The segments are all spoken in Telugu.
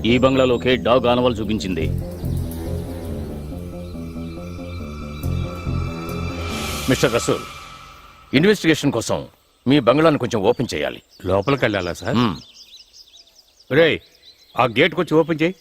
ఈ బంగ్లాలోకే డాగ్ ఆనవాలు చూపించింది. మిస్టర్ రసూల్, ఇన్వెస్టిగేషన్ కోసం మీ బంగ్లాను కొంచెం ఓపెన్ చేయాలి. లోపలికి వెళ్ళాలా సార్? రే, ఆ గేట్ కొంచెం ఓపెన్ చేయి.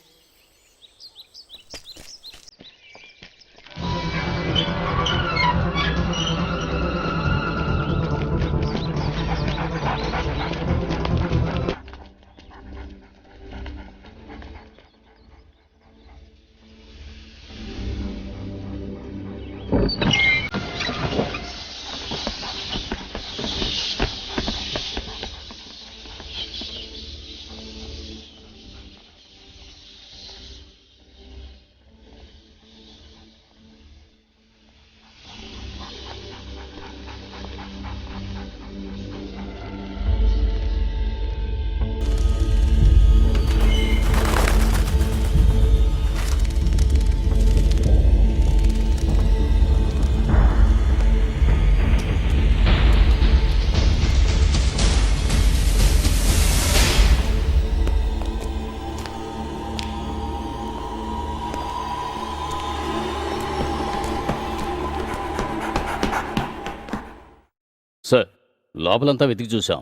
సార్, లోపలంతా వెతికి చూసాం.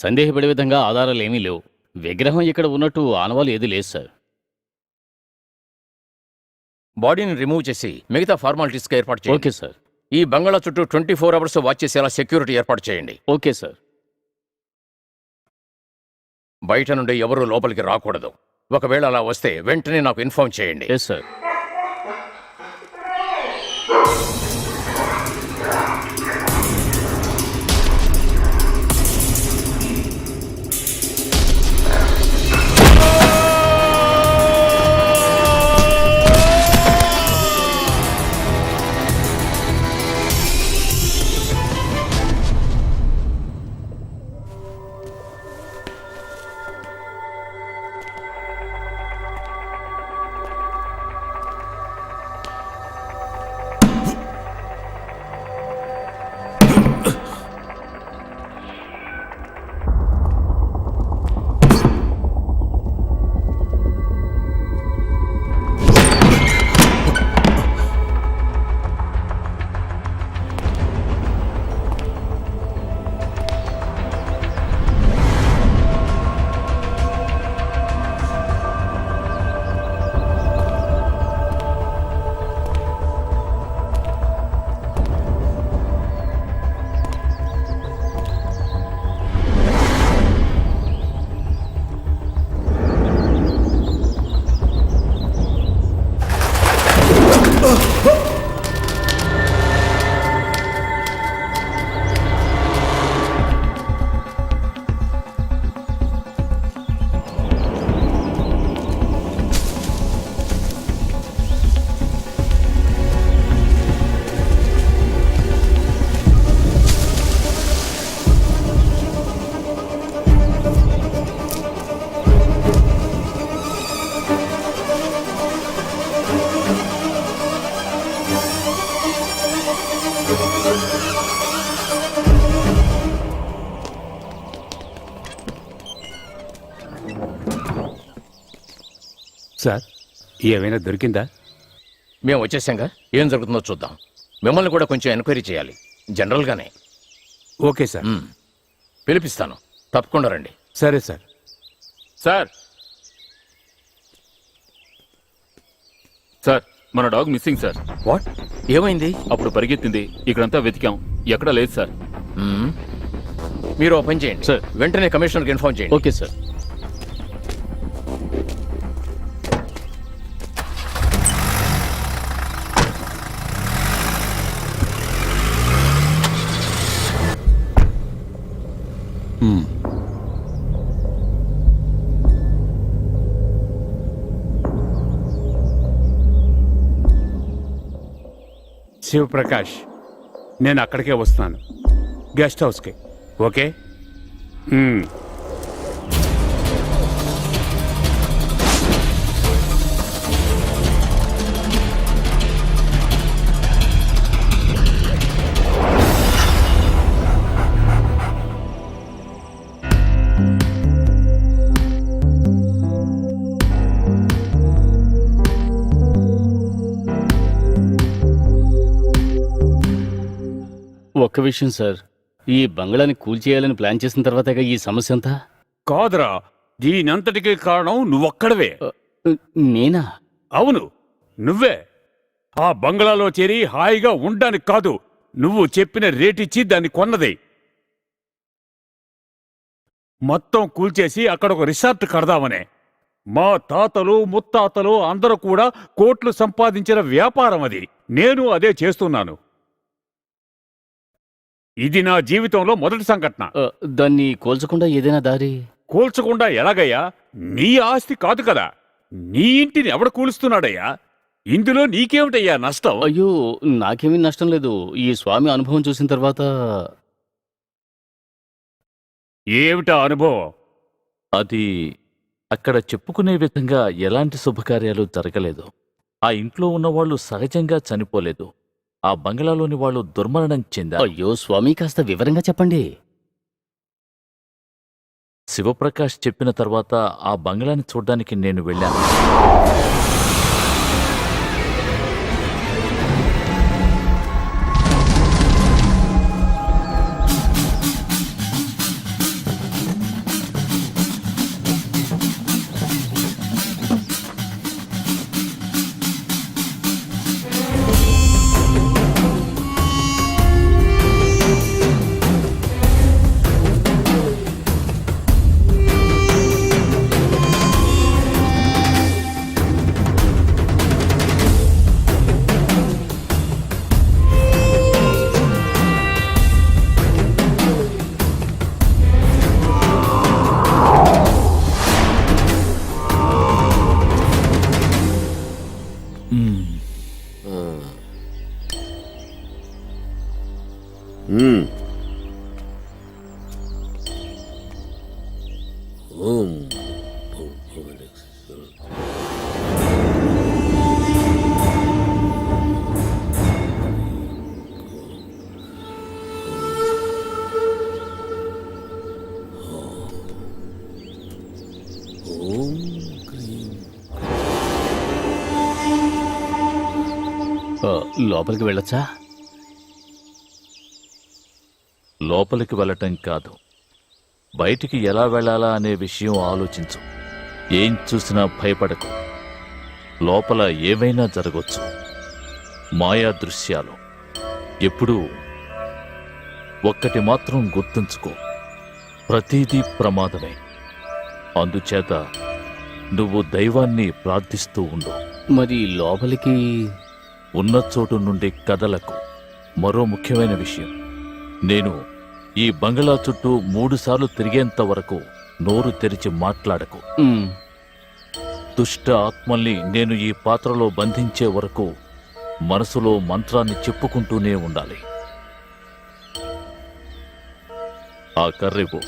సందేహపడే విధంగా ఆధారాలు ఏమీ లేవు. విగ్రహం ఇక్కడ ఉన్నట్టు ఆనవాలు ఏది లేదు సార్. బాడీని రిమూవ్ చేసి మిగతా ఫార్మాలిటీస్కి ఏర్పాటు చేయండి. Okay sir. ఈ బంగ్లా చుట్టూ 24 అవర్స్ వాచ్ చేసేలా సెక్యూరిటీ ఏర్పాటు చేయండి. Okay sir. బయట నుండి ఎవరూ లోపలికి రాకూడదు. ఒకవేళ అలా వస్తే వెంటనే నాకు ఇన్ఫార్మ్ చేయండి. Yes sir. సార్, ఏమైనా దొరికిందా? మేము వచ్చేసాంగా, ఏం జరుగుతుందో చూద్దాం. మిమ్మల్ని కూడా కొంచెం ఎంక్వైరీ చేయాలి, జనరల్గానే. Okay sir. పిలిపిస్తాను, తప్పకుండా రండి. సరే సార్. సార్, సార్, మన డాగ్ మిస్సింగ్ సార్. వాట్? ఏమైంది? అప్పుడు పరిగెత్తింది, ఇక్కడంతా వెతికాం, ఎక్కడా లేదు సార్. మీరు ఓ పని చేయండి సార్. వెంటనే కమిషనర్కి ఇన్ఫార్మ్ చేయండి. Okay sir. శివప్రకాష్, నేను అక్కడికే వస్తున్నాను, గెస్ట్ హౌస్కి. ఓకే? ఒక్క విషయం సార్, ఈ బంగ్లాని కూల్చేయాలని ప్లాన్ చేసిన తర్వాతగా ఈ సమస్య అంతా. కాదురా, దీనంతటికీ కారణం నువ్వొక్కడవే. నేనా? అవును, నువ్వే. ఆ బంగ్లాలో చేరి హాయిగా ఉండడానికి కాదు, నువ్వు చెప్పిన రేటిచ్చి దాన్ని కొన్నది. మొత్తం కూల్చేసి అక్కడ ఒక రిసార్ట్ కడదామనే. మా తాతలు ముత్తాతలు అందరూ కూడా కోట్లు సంపాదించిన వ్యాపారం అది. నేను అదే చేస్తున్నాను. ఇది నా జీవితంలో మొదటి సంఘటన. దాన్ని కోల్చకుండా ఏదైనా దారి? కూల్చకుండా ఎలాగయ్యా? నీ ఆస్తి కాదు కదా, నీ ఇంటిని ఎవడు కూలుస్తున్నాడయ్యా? ఇందులో నీకేమిటయ్యా నష్టం? అయ్యో, నాకేమీ నష్టం లేదు. ఈ స్వామి అనుభవం చూసిన తర్వాత. ఏమిటా అనుభవం? అది అక్కడ చెప్పుకునే విధంగా ఎలాంటి శుభకార్యాలు జరగలేదు. ఆ ఇంట్లో ఉన్నవాళ్లు సహజంగా చనిపోలేదు. ఆ బంగ్లాలోని వాళ్ళు దుర్మరణం చెందారు. అయ్యో స్వామి, కాస్త వివరంగా చెప్పండి. శివప్రకాష్ చెప్పిన తర్వాత ఆ బంగ్లాని చూడ్డానికి నేను వెళ్ళాను. లోపలికి వెళ్ళొచ్చా? లోపలికి వెళ్ళటం కాదు, బయటికి ఎలా వెళ్ళాలా అనే విషయం ఆలోచించు. ఏం చూసినా భయపడకు. లోపల ఏవైనా జరగొచ్చు. మాయా దృశ్యాలు. ఎప్పుడూ ఒక్కటి మాత్రం గుర్తుంచుకో, ప్రతిదీ ప్రమాదమే. అందుచేత నువ్వు దైవాన్ని ప్రార్థిస్తూ ఉండు. మరి లోపలికి? ఉన్న చోటు నుండి కదలకు. మరో ముఖ్యమైన విషయం, నేను ఈ బంగ్లా చుట్టూ 3 సార్లు తిరిగేంత వరకు నోరు తెరిచి మాట్లాడకు. దుష్ట ఆత్మల్ని నేను ఈ పాత్రలో బంధించే వరకు మనసులో మంత్రాన్ని చెప్పుకుంటూనే ఉండాలి. ఆ కర్రెవు.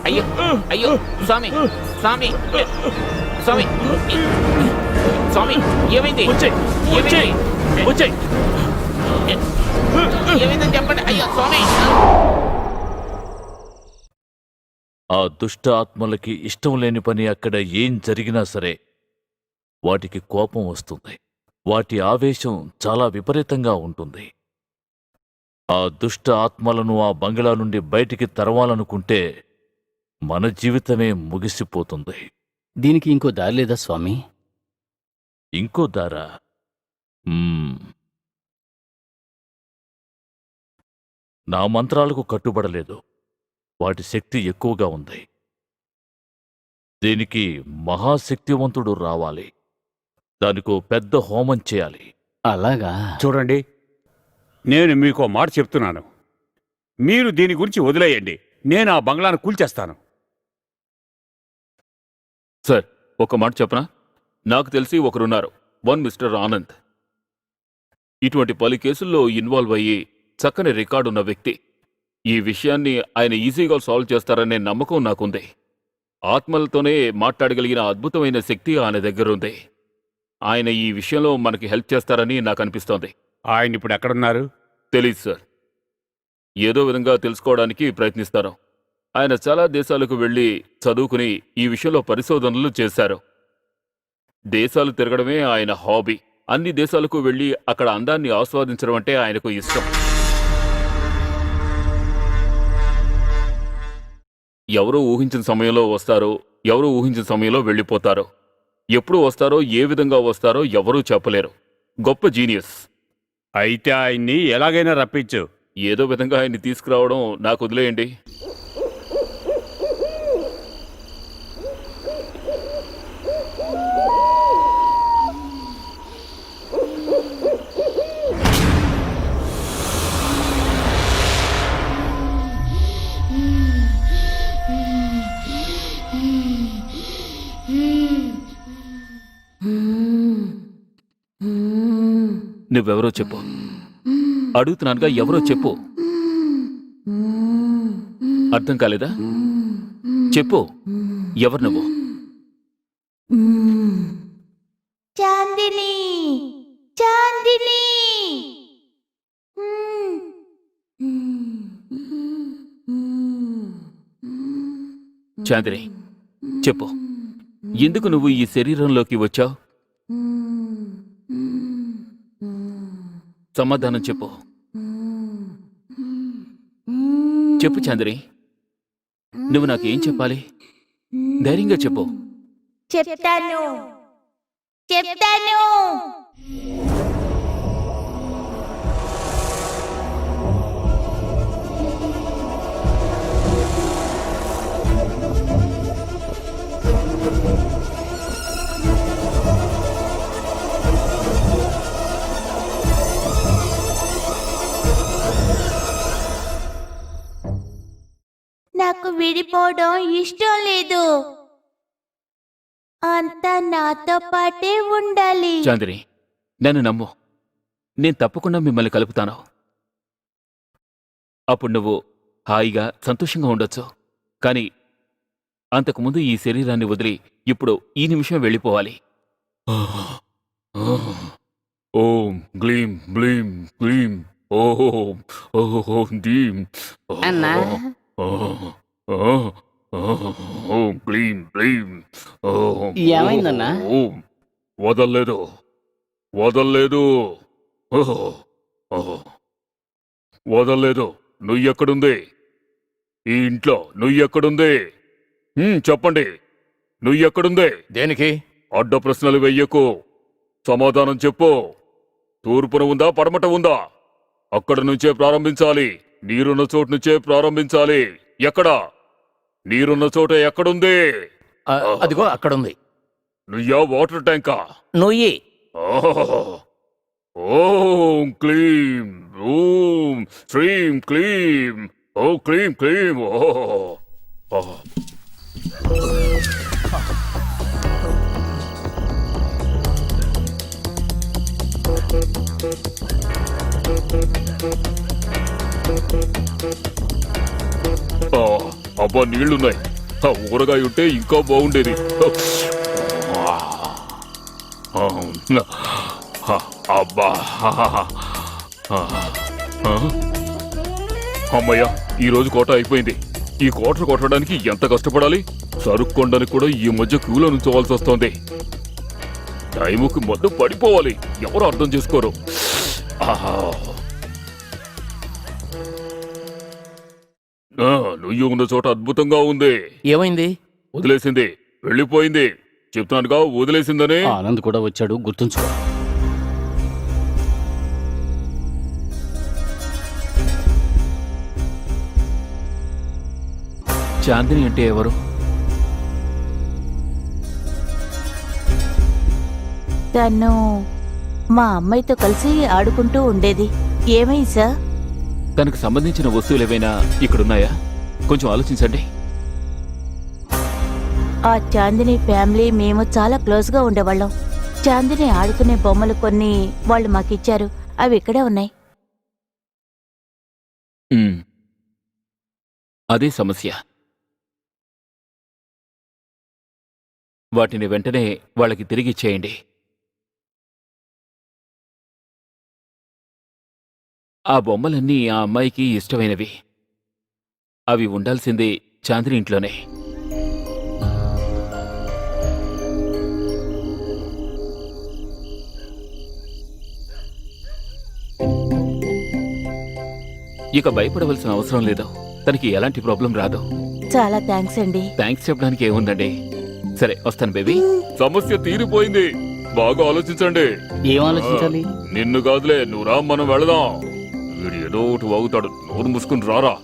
అయ్యో అయ్యో స్వామి స్వామి స్వామి స్వామి ఏమైంది ఏమైందని చెప్పండి. అయ్యో స్వామి. ఆ దుష్ట ఆత్మలకి ఇష్టం లేని పని అక్కడ ఏం జరిగినా సరే వాటికి కోపం వస్తుంది. వాటి ఆవేశం చాలా విపరీతంగా ఉంటుంది. ఆ దుష్ట ఆత్మలను ఆ బంగ్లా నుండి బయటికి తరవాలనుకుంటే మన జీవితమే ముగిసిపోతుంది. దీనికి ఇంకో దారి లేదా స్వామి? ఇంకో దారా? నా మంత్రాలకు కట్టుబడలేదు. వాటి శక్తి ఎక్కువగా ఉంది. దీనికి మహాశక్తివంతుడు రావాలి. దానికో పెద్ద హోమం చేయాలి. అలాగా? చూడండి, నేను మీకో మాట చెప్తున్నాను. మీరు దీని గురించి వదిలేయండి. నేను ఆ బంగ్లాను కూల్చేస్తాను. సార్, ఒక మాట చెప్పనా? నాకు తెలిసి ఒకరున్నారు, వన్ మిస్టర్ ఆనంద్. ఇటువంటి పలు కేసుల్లో ఇన్వాల్వ్ అయ్యి చక్కని రికార్డున్న వ్యక్తి. ఈ విషయాన్ని ఆయన ఈజీగా సాల్వ్ చేస్తారనే నమ్మకం నాకుంది. ఆత్మలతోనే మాట్లాడగలిగిన అద్భుతమైన శక్తి ఆయన దగ్గరుంది. ఆయన ఈ విషయంలో మనకి హెల్ప్ చేస్తారని నాకు అనిపిస్తోంది. ఆయన ఇప్పుడు ఎక్కడున్నారు? తెలీదు సార్. ఏదో విధంగా తెలుసుకోవడానికి ప్రయత్నిస్తాను. ఆయన చాలా దేశాలకు వెళ్ళి చదువుకుని ఈ విషయంలో పరిశోధనలు చేశారు. దేశాలు తిరగడమే ఆయన హాబీ. అన్ని దేశాలకు వెళ్ళి అక్కడ అందాన్ని ఆస్వాదించడం అంటే ఆయనకు ఇష్టం. ఎవరూ ఊహించిన సమయంలో వస్తారో, ఎవరూ ఊహించిన సమయంలో వెళ్ళిపోతారో. ఎప్పుడు వస్తారో, ఏ విధంగా వస్తారో ఎవరూ చెప్పలేరు. గొప్ప జీనియస్. అయితే ఆయన్ని ఎలాగైనా రప్పించు. ఏదో విధంగా ఆయన్ని తీసుకురావడం నాకు వదిలేయండి. నువ్వెవరో చెప్పు. అడుగుతున్నానుగా, ఎవరో చెప్పు. అర్థం కాలేదా? చెప్పు, ఎవరు నువ్వు? చాందిని, చాందిని. చాందిని, చెప్పు, ఎందుకు నువ్వు ఈ శరీరంలోకి వచ్చావు? సమాధానం చెప్పు. చెప్పు చాందిని, నువ్వు నాకేం చెప్పాలి? ధైర్యంగా చెప్పు. చెప్తాను, చెప్తాను. నాకు విడిపోవడం ఇష్టం లేదు. అంతా నాతో పాటే ఉండాలి. చాందిని, నన్ను నమ్ము. నేను తప్పకుండా మిమ్మల్ని కలుపుతాను. అప్పుడు నువ్వు హాయిగా సంతోషంగా ఉండొచ్చు. కానీ అంతకుముందు ఈ శరీరాన్ని వదిలి ఇప్పుడు ఈ నిమిషం వెళ్ళిపోవాలి. ఓం గ్లీం బ్లీం గ్లీం ఓం ఓం దీం అన్నా. ఓం గ్లీం బ్లీం ఓం. ఏమైందన్నా? ఓం. వదల్లేదు, వదల్లేదు, వదల్లేదు. నుయ్యెక్కడుంది? ఈ ఇంట్లో నుయ్యెక్కడుంది? చెప్పండి, నుయ్యెక్కడుంది? దేనికి? అడ్డ ప్రశ్నలు వెయ్యకు. సమాధానం చెప్పు. తూర్పున ఉందా, పడమట ఉందా? అక్కడ నుంచే ప్రారంభించాలి. నీరున్న చోటు నుంచే ప్రారంభించాలి. ఎక్కడా? నీరున్న చోట ఎక్కడుంది? అదిగో అక్కడుంది. నుయ్యా వాటర్ ట్యాంకా? నుయ్యి. ఓం క్లీం ఓం శ్రీం క్లీం ఓ క్లీం క్లీం ఓ. అబ్బా నీళ్లున్నాయి. ఊరగాయ ఉంటే ఇంకా బాగుండేది. అబ్బా అమ్మయ్యా, ఈరోజు కోట అయిపోయింది. ఈ కోటను కొట్టడానికి ఎంత కష్టపడాలి? సరుకు కొనడానికి కూడా ఈ మధ్య క్యూలో నుంచోవాల్సి వస్తోంది. టైముకి మొత్తం పడిపోవాలి. ఎవరు అర్థం చేసుకోరు. నువ్వు ఉన్న చోట అద్భుతంగా ఉంది. ఏమైంది? వదిలేసింది, వెళ్ళిపోయింది. చెప్తానుగా వదిలేసిందని. ఆనంద్ కూడా వచ్చాడు, గుర్తుంచుకో. చాందిని అంటే ఎవరు? తను మా అమ్మాయితో కలిసి ఆడుకుంటూ ఉండేది. ఏమైంది సార్? తనకు సంబంధించిన వస్తువులు ఏవైనా ఇక్కడున్నాయా? కొంచెం ఆలోచించండి. ఆ చాందిని ఫ్యామిలీ మేము చాలా క్లోజ్గా ఉండేవాళ్ళం. చాందిని ఆడుకునే బొమ్మలు కొన్ని వాళ్ళు మాకిచ్చారు. అవి ఇక్కడే ఉన్నాయి. అదే సమస్య. వాటిని వెంటనే వాళ్ళకి తిరిగిచ్చేయండి. ఆ బొమ్మలన్నీ ఆ అమ్మాయికి ఇష్టమైనవి. అవి ఉండాల్సింది చాందిని ఇంట్లోనే. ఇక భయపడవలసిన అవసరం లేదు. తనకి ఎలాంటి ప్రాబ్లం రాదు. చాలా థ్యాంక్స్ అండి. థ్యాంక్స్ చెప్పడానికి ఏముందండి. సరే, వస్తాను బేబీ. సమస్య తీరిపోయింది. బాగా ఆలోచించండి. ఏం ఆలోచించాలి? నిన్ను కాదులే, నువ్వు రా, మనం వెళదాం. వీడు ఏదో ఒకటి వాగుతాడు. నోరు మూసుకుని రారా.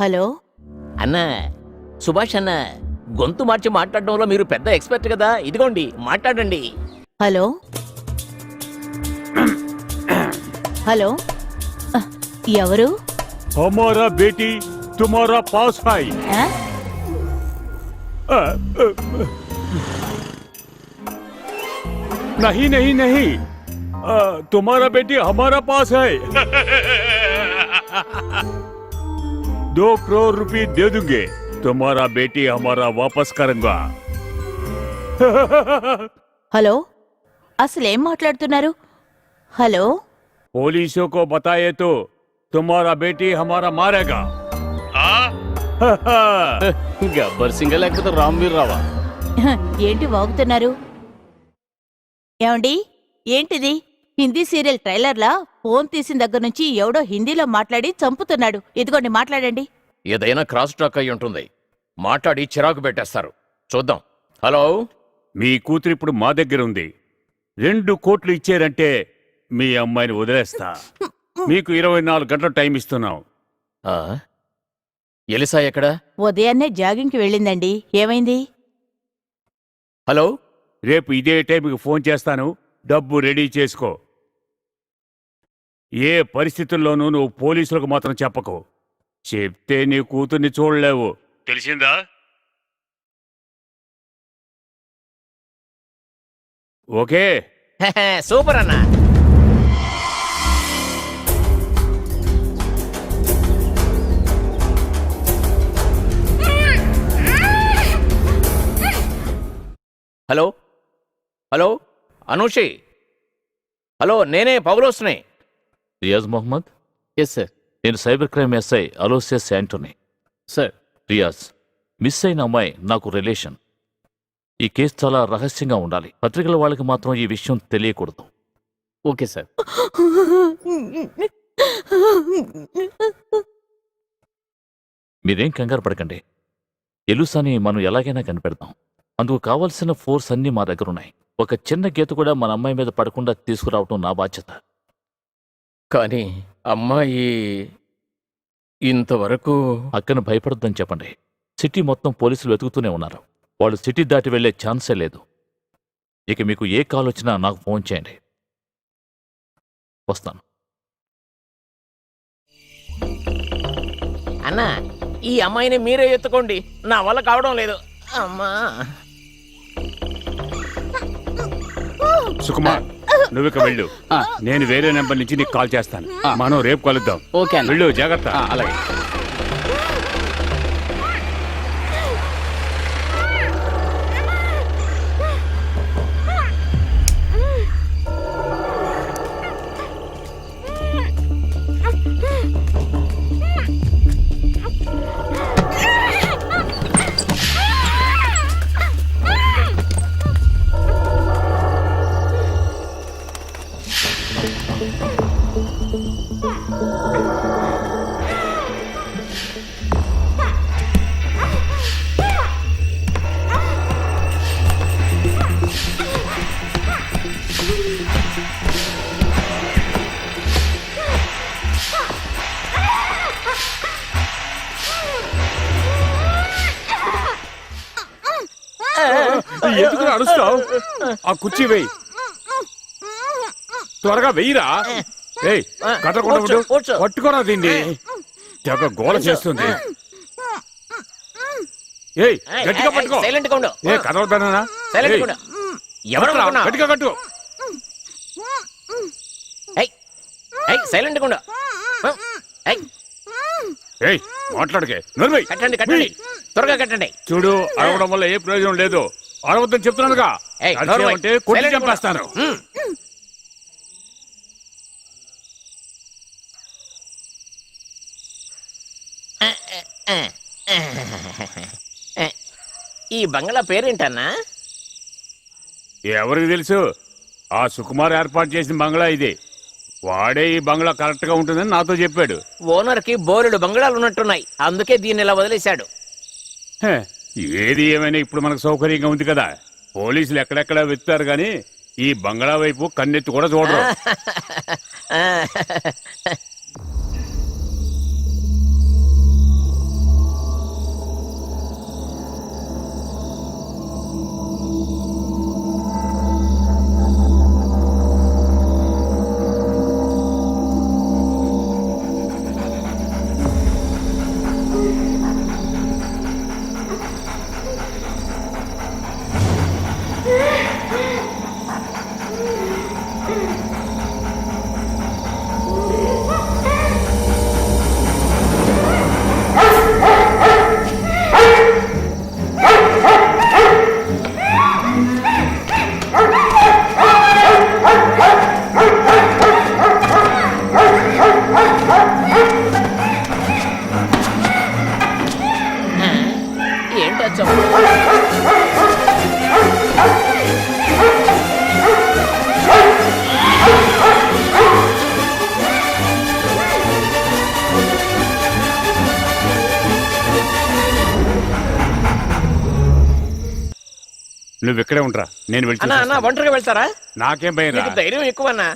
హలో అన్నా, సుభాష్ అన్న, గొంతు మార్చి మాట్లాడడంలో మీరు పెద్ద ఎక్స్పర్ట్ కదా. ఇదిగోండి, మాట్లాడండి. హలో హలో ఎవరు? हमारा बेटी तुम्हारा पास है। ఆ? नहीं नहीं नहीं, तुम्हारा बेटी हमारा पास है। 2 करोड़ रुपए दे दूंगे, तुम्हारा बेटी हमारा वापस करूंगा। హలో అసలేం మాట్లాడుతున్నారు? హలో पुलिसों को बताए तो तुम्हारा बेटी हमारा मारेगा। గబ్బర్ సింగ్ లేకపోతే రామ్వీర్ రావా? ఏంటి వాగుతున్నారు? ఏమండి, ఏంటిది? హిందీ సీరియల్ ట్రైలర్లా ఫోన్ తీసిన దగ్గర నుంచి ఎవడో హిందీలో మాట్లాడి చంపుతున్నాడు. ఇదిగోండి, మాట్లాడండి. ఏదైనా క్రాస్ టాక్ అయి ఉంటుంది. మాట్లాడి చిరాకు పెట్టేస్తారు. చూద్దాం. హలో, మీ కూతురు ఇప్పుడు మా దగ్గర ఉంది. 2 కోట్లు ఇచ్చారంటే మీ అమ్మాయిని వదిలేస్తా. మీకు 24 గంటల టైం ఇస్తున్నాం. ఎలిసా ఎక్కడా? ఉదయాన్నే జాగింగ్కి వెళ్ళిందండి. ఏమైంది? హలో, రేపు ఇదే టైంకి ఫోన్ చేస్తాను. డబ్బు రెడీ చేసుకో. ఏ పరిస్థితుల్లోనూ నువ్వు పోలీసులకు మాత్రం చెప్పకు. చెప్తే నీ కూతుర్ని చూడలేవు, తెలిసిందా? ఓకే, సూపర్ అన్న. హలో హలో అనూషి, హలో నేనే పౌలోస్ని. Riyaz Mohammed, yes sir. నేను cyber crime SI Aloysius Antony. Sir. Riyaz, miss అయిన అమ్మాయి నాకు రిలేషన్. ఈ కేసు చాలా రహస్యంగా ఉండాలి. పత్రికల వాళ్ళకి మాత్రం ఈ విషయం తెలియకూడదు. Okay sir. మీరేం కంగారు పడకండి. ఎలుసాని మనం ఎలాగైనా కనిపెడతాం. అందుకు కావలసిన ఫోర్స్ అన్నీ మా దగ్గరున్నాయి. ఒక చిన్న గీత కూడా మన అమ్మాయి మీద పడకుండా తీసుకురావటం నా బాధ్యత. కానీ అమ్మాయి ఇంతవరకు అక్కను భయపడొద్దని చెప్పండి. సిటీ మొత్తం పోలీసులు వెతుకుతూనే ఉన్నారు. వాళ్ళు సిటీ దాటి వెళ్లే ఛాన్సే లేదు. ఇక మీకు ఏ కాల్ వచ్చినా నాకు ఫోన్ చేయండి. వస్తాను. అన్నా, ఈ అమ్మాయిని మీరే ఎత్తుకోండి, నా వల్ల కావడం లేదు. అమ్మా, సుకుమార్, నువ్వు ఇక వెళ్ళు. నేను వేరే నెంబర్ నుంచి నీకు కాల్ చేస్తాను. మనం రేపు కలుద్దాం. ఓకే అన్న. వెళ్ళు, జాగ్రత్త. అలాగే. ఎందుకు అరుస్తావు? ఆ కుర్చీ వేయి, త్వరగా వెయ్యిరా. ఏయ్, కదలకుండా ఉండు. కూర్చో. పట్టుకోరా దీన్ని. తెగ గోల చేస్తుంది. ఏయ్, గట్టిగా పట్టుకో. సైలెంట్ గా ఉండు. ఏ కదలొద్దనా? సైలెంట్ గా ఉండు. ఎవరు అనుకున్నావ్? గట్టిగా కట్టు. ఏయ్, ఏయ్, సైలెంట్ గా ఉండు. ఏయ్, ఏయ్, మాట్లాడకే. నోర్మై. కట్టండి కట్టండి, త్వరగా కట్టండి. చూడు, అరవడం వల్ల ఏ ప్రయోజనం లేదు. అరవద్దని చెప్తున్నానుగా. ఏయ్, నోర్మై. అంటే కొట్టి సైలెంట్ గా ఉండు. చంపేస్తాను. ఈ బంగ్లా పేరేంటన్నా? ఎవరికి తెలుసు? ఆ సుకుమార్ ఏర్పాటు చేసిన బంగ్లా ఇది. వాడే ఈ బంగ్లా కరెక్ట్ గా ఉంటుందని నాతో చెప్పాడు. ఓనర్ కి బోలెడు బంగ్లాలు ఉన్నట్టున్నాయి, అందుకే దీన్ని ఇలా వదిలేశాడు. హే, ఏది ఏమైనా ఇప్పుడు మనకు సౌకర్యంగా ఉంది కదా. పోలీసులు ఎక్కడెక్కడ వెతుతారు గాని ఈ బంగ్లా వైపు కన్నెత్తి కూడా చూడరు. ఏంటో చెప్పు. నువ్వు ఇక్కడే ఉంటారా, నేను వెళ్ళి అన్నా అన్నా, చూసొస్తాను. ఒంటరిగా వెళ్తారా? నాకేం భయం రా. నీకు ధైర్యం ఎక్కువన్నా.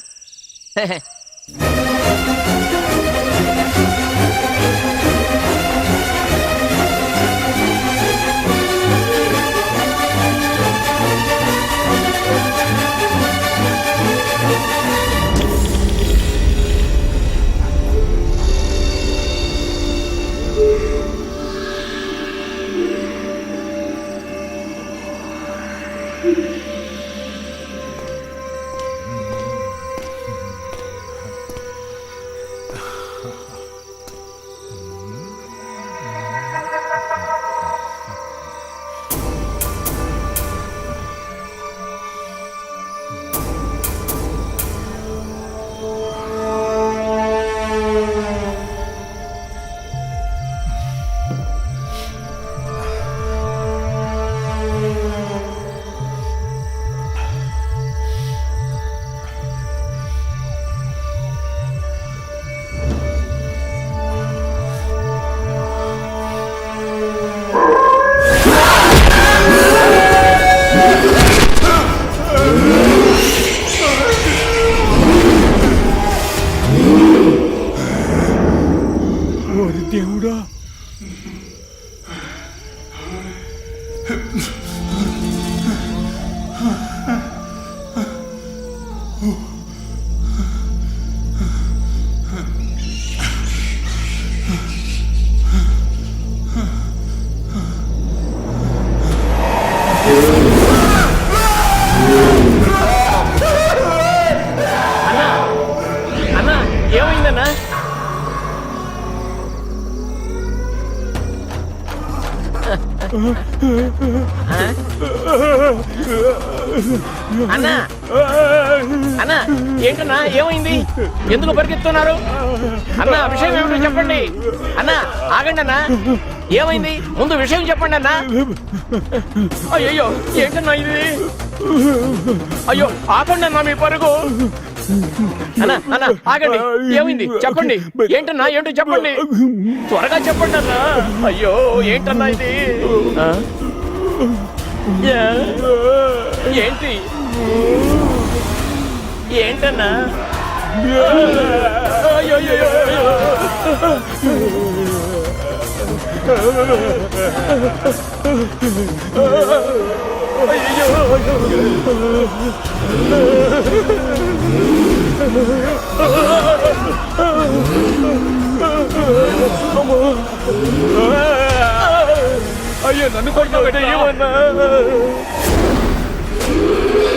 అన్నా ఏమైందన్నా? అన్నా అన్నా ఏంటన్నా ఏమైంది? ఎందుకు పరిగెత్తున్నారు? అన్నా విషయం ఏమిటో చెప్పండి. అన్నా ఆగండి అన్నా, ఏమైంది? ముందు విషయం చెప్పండి అన్నా. అయ్యో ఏంటన్నా ఇది? అయ్యో ఆపండి అన్నా మీ పరుగు. అన్నా అన్నా ఆగండి, ఏమైంది చెప్పండి. ఏంటన్నా ఏంటో చెప్పండి, త్వరగా చెప్పండి అన్నా. అయ్యో ఏంటన్నా ఇది? ఏంటి ఏంటన్నా? అయ్యో అయ్యో నన్ను కొట్టావు ఏమన్నా?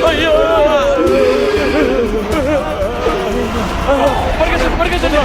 అయ్యో పరిగెత్తండి.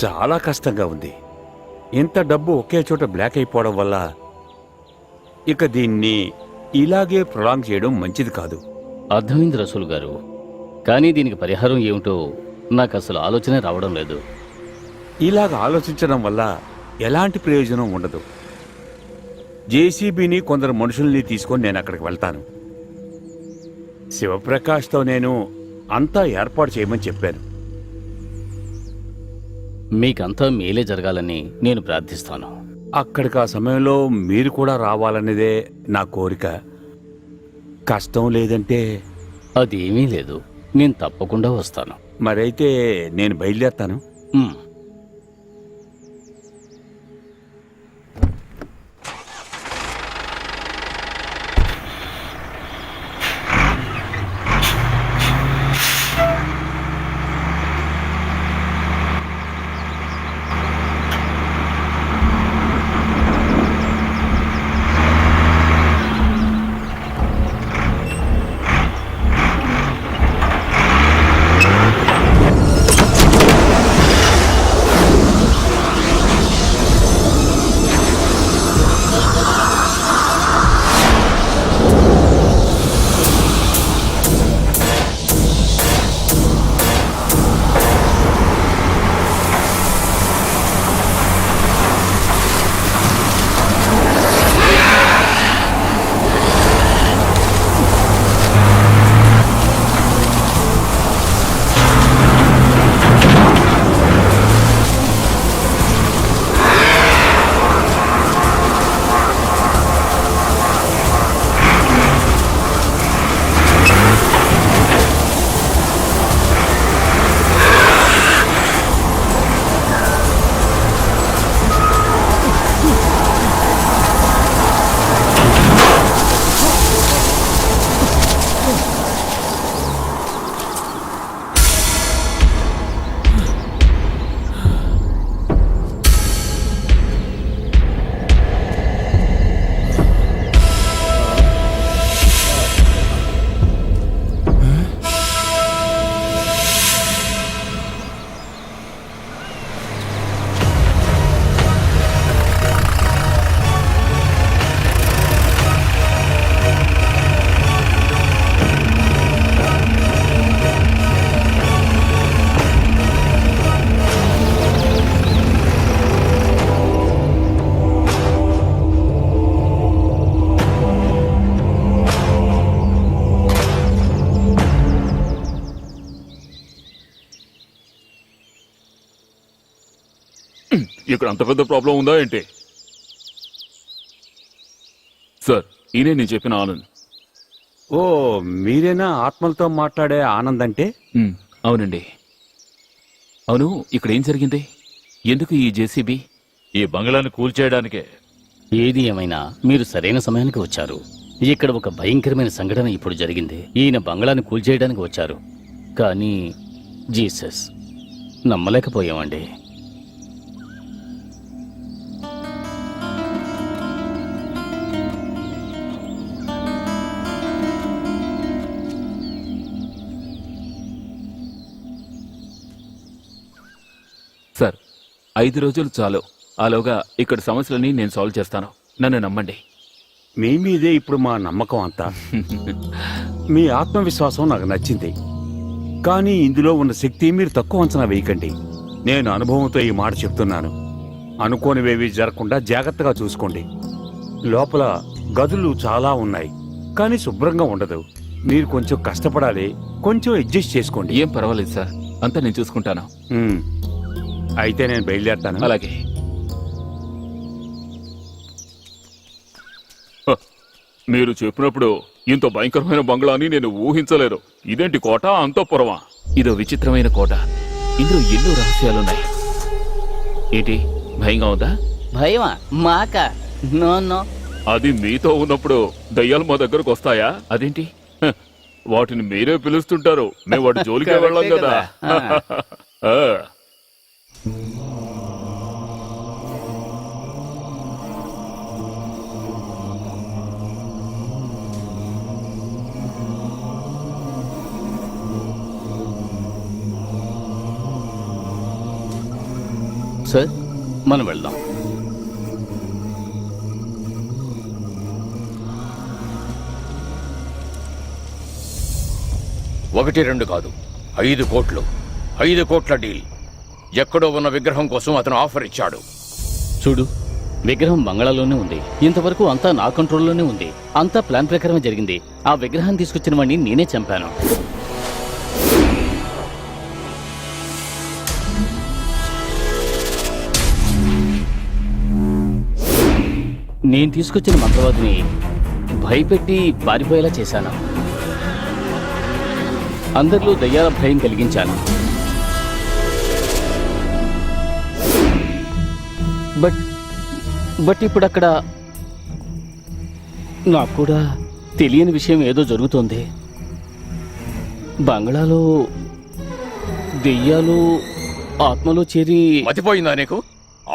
చాలా కష్టంగా ఉంది. ఇంత డబ్బు ఒకే చోట బ్లాక్ అయిపోవడం వల్ల ఇక దీన్ని ఇలాగే ప్రొలాంగ్ చేయడం మంచిది కాదు. అర్థమైంది రసూల్ గారు, కానీ దీనికి పరిహారం ఏమిటో నాకు అసలు ఆలోచనే రావడం లేదు. ఇలాగ ఆలోచించడం వల్ల ఎలాంటి ప్రయోజనం ఉండదు. జేసీబీని కొందరు మనుషుల్ని తీసుకొని నేను అక్కడికి వెళ్తాను. శివప్రకాష్తో నేను అంతా ఏర్పాటు చేయమని చెప్పాను. మీకంతా మేలే జరగాలని నేను ప్రార్థిస్తాను. అక్కడికి ఆ సమయంలో మీరు కూడా రావాలనేదే నా కోరిక. కష్టం లేదంటే అదేమీ లేదు, నేను తప్పకుండా వస్తాను. మరైతే నేను బయలుదేరతాను. ఉమ్. ఇక్కడ అంత పెద్ద ప్రాబ్లం ఉందా ఏంటి? సార్, ఈయనే నేను చెప్పిన ఆనంద్. ఓ, మీరేనా ఆత్మలతో మాట్లాడే ఆనంద్ అంటే? అవునండి. అవును, ఇక్కడ ఏం జరిగింది? ఎందుకు ఈ జేసీబీ? ఈ బంగ్లాని కూల్చేయడానికే. ఏది ఏమైనా మీరు సరైన సమయానికి వచ్చారు. ఇక్కడ ఒక భయంకరమైన సంఘటన ఇప్పుడు జరిగింది. ఈయన బంగ్లాని కూల్చేయడానికి వచ్చారు. కానీ జీసస్, నమ్మలేకపోయామండి. సార్, 5 రోజులు చాలు. ఆలోగా ఇక్కడ సమస్యలని నేను సాల్వ్ చేస్తాను. నన్ను నమ్మండి. మీ మీదే ఇప్పుడు మా నమ్మకం అంతా. మీ ఆత్మవిశ్వాసం నాకు నచ్చింది. కానీ ఇందులో ఉన్న శక్తి మీరు తక్కువ అంచనా వేయకండి. నేను అనుభవంతో ఈ మాట చెప్తున్నాను. అనుకోనివేవి జరగకుండా జాగ్రత్తగా చూసుకోండి. లోపల గదులు చాలా ఉన్నాయి, కానీ శుభ్రంగా ఉండదు. మీరు కొంచెం కష్టపడాలి. కొంచెం అడ్జస్ట్ చేసుకోండి. ఏం పర్వాలేదు సార్, అంతా నేను చూసుకుంటాను. ఉమ్. అయితే నేను బయలుదేరతాను. అలాగే. మీరు చెప్పినప్పుడు ఇంత భయంకరమైన బంగ్లాని నేను ఊహించలేదు. ఇదేంటి కోట, అంతఃపురమా? ఇదో విచిత్రమైన కోట. ఇందులో ఎన్నో రహస్యాలున్నాయి. ఏంటి, భయంగా ఉందా? భయమా? మాక? No no. అది మీతో ఉన్నప్పుడు దయ్యాలు మా దగ్గరకు వస్తాయా? అదేంటి? హ, వాటిని మీరే పిలుస్తుంటారు. మేము వాటి జోలికే వెళ్ళాం కదా. ఆ. సార్, మనం వెళ్దాం. ఒకటి రెండు కాదు, 5 కోట్లు. 5 కోట్ల డీల్. ఎక్కడో ఉన్న విగ్రహం కోసం అతను ఆఫర్ ఇచ్చాడు. చూడు, విగ్రహం బంగాళాలోనే ఉంది. ఇంతవరకు అంతా నా కంట్రోల్లోనే ఉంది. అంతా ప్లాన్ ప్రకారమే జరిగింది. ఆ విగ్రహాన్ని తీసుకొచ్చిన వాడిని నేనే చంపాను. నేను తీసుకొచ్చిన మంత్రవాదిని భయపెట్టి పారిపోయేలా చేశాను. అందరిలో దయ్యాల భయం కలిగించాను. బట్ ఇప్పుడు అక్కడ నాకు కూడా తెలియని విషయం ఏదో జరుగుతోంది. బంగ్లాలో దెయ్యాలు ఆత్మలో చేరి... మతిపోయిందా నీకు?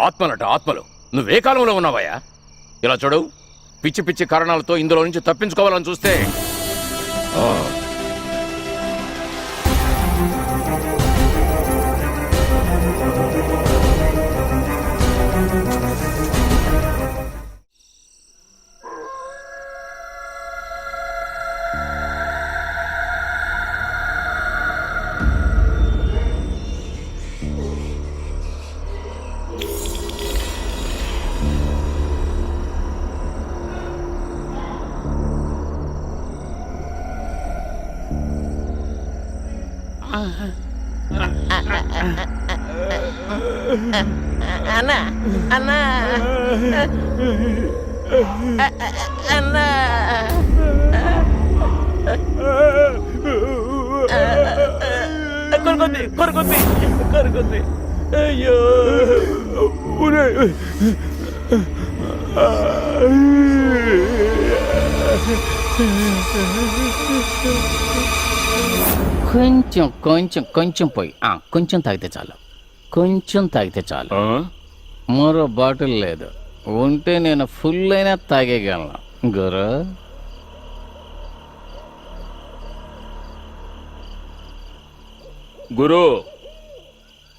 ఆత్మలట ఆత్మలు. నువ్వే కాలంలో ఉన్నావయ్యా? ఇలా చూడు, పిచ్చి పిచ్చి కారణాలతో ఇందులో నుంచి తప్పించుకోవాలని చూస్తే అన్నా అన్నా అన్నా కొరుకుంది కొరుకుంది కొరుకుంది. అయ్యో, కొంచెం కొంచెం కొంచెం పోయి కొంచెం తాగితే చాలు. కొంచెం తాగితే చాలు. ఆ? మరో బాటిల్ లేదు. ఉంటే నేను ఫుల్ అయినా తాగేయగలను. గురు, గురు,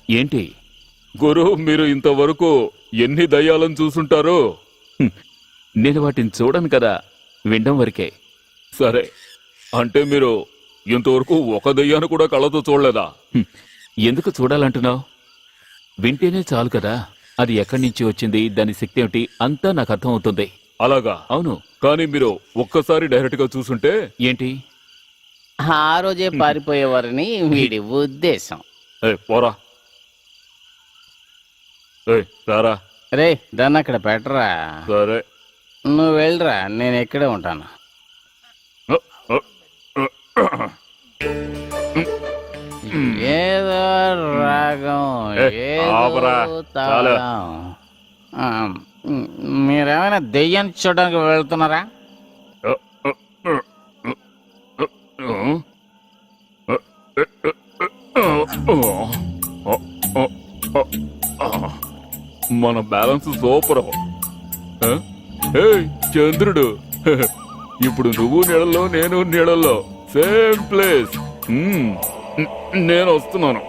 ఏంటి? గురు, మీరు ఇంతవరకు ఎన్ని దయ్యాలను చూసుంటారు? నేను వాటిని చూడను కదా, వినడం వరకే. సరే, అంటే మీరు ఇంతవరకు ఒక దయ్యాన్ని కూడా కళ్ళతో చూడలేదా? ఎందుకు చూడాలంటున్నావు? వింటేనే చాలు కదా. అది ఎక్కడి నుంచి వచ్చింది, దాని శక్తి ఏమిటి, అంతా నాకు అర్థం అవుతుంది. అలాగా? అవును. కానీ మీరు ఒక్కసారి డైరెక్ట్ గా చూసుంటే... ఏంటి? ఆ రోజే పారిపోయేవారని వీడి ఉద్దేశం. పోరా. ఏయ్, రారా. రే దాన్ని అక్కడ పెట్టరా. సరే. నువ్వు వెళ్ళరా, నేను ఇక్కడే ఉంటాను. ఏదో రాగం, ఆపరా. ఏదో తాళం. ఆ, మీరేమైనా దెయ్యాన్ని చూడడానికి వెళ్తున్నారా? మన బ్యాలెన్స్ సూపర్. ఏయ్ చంద్రుడు, ఇప్పుడు నువ్వు నీళ్ళలో నేను నీళ్ళలో, సేమ్ ప్లేస్. నేను వస్తున్నాను.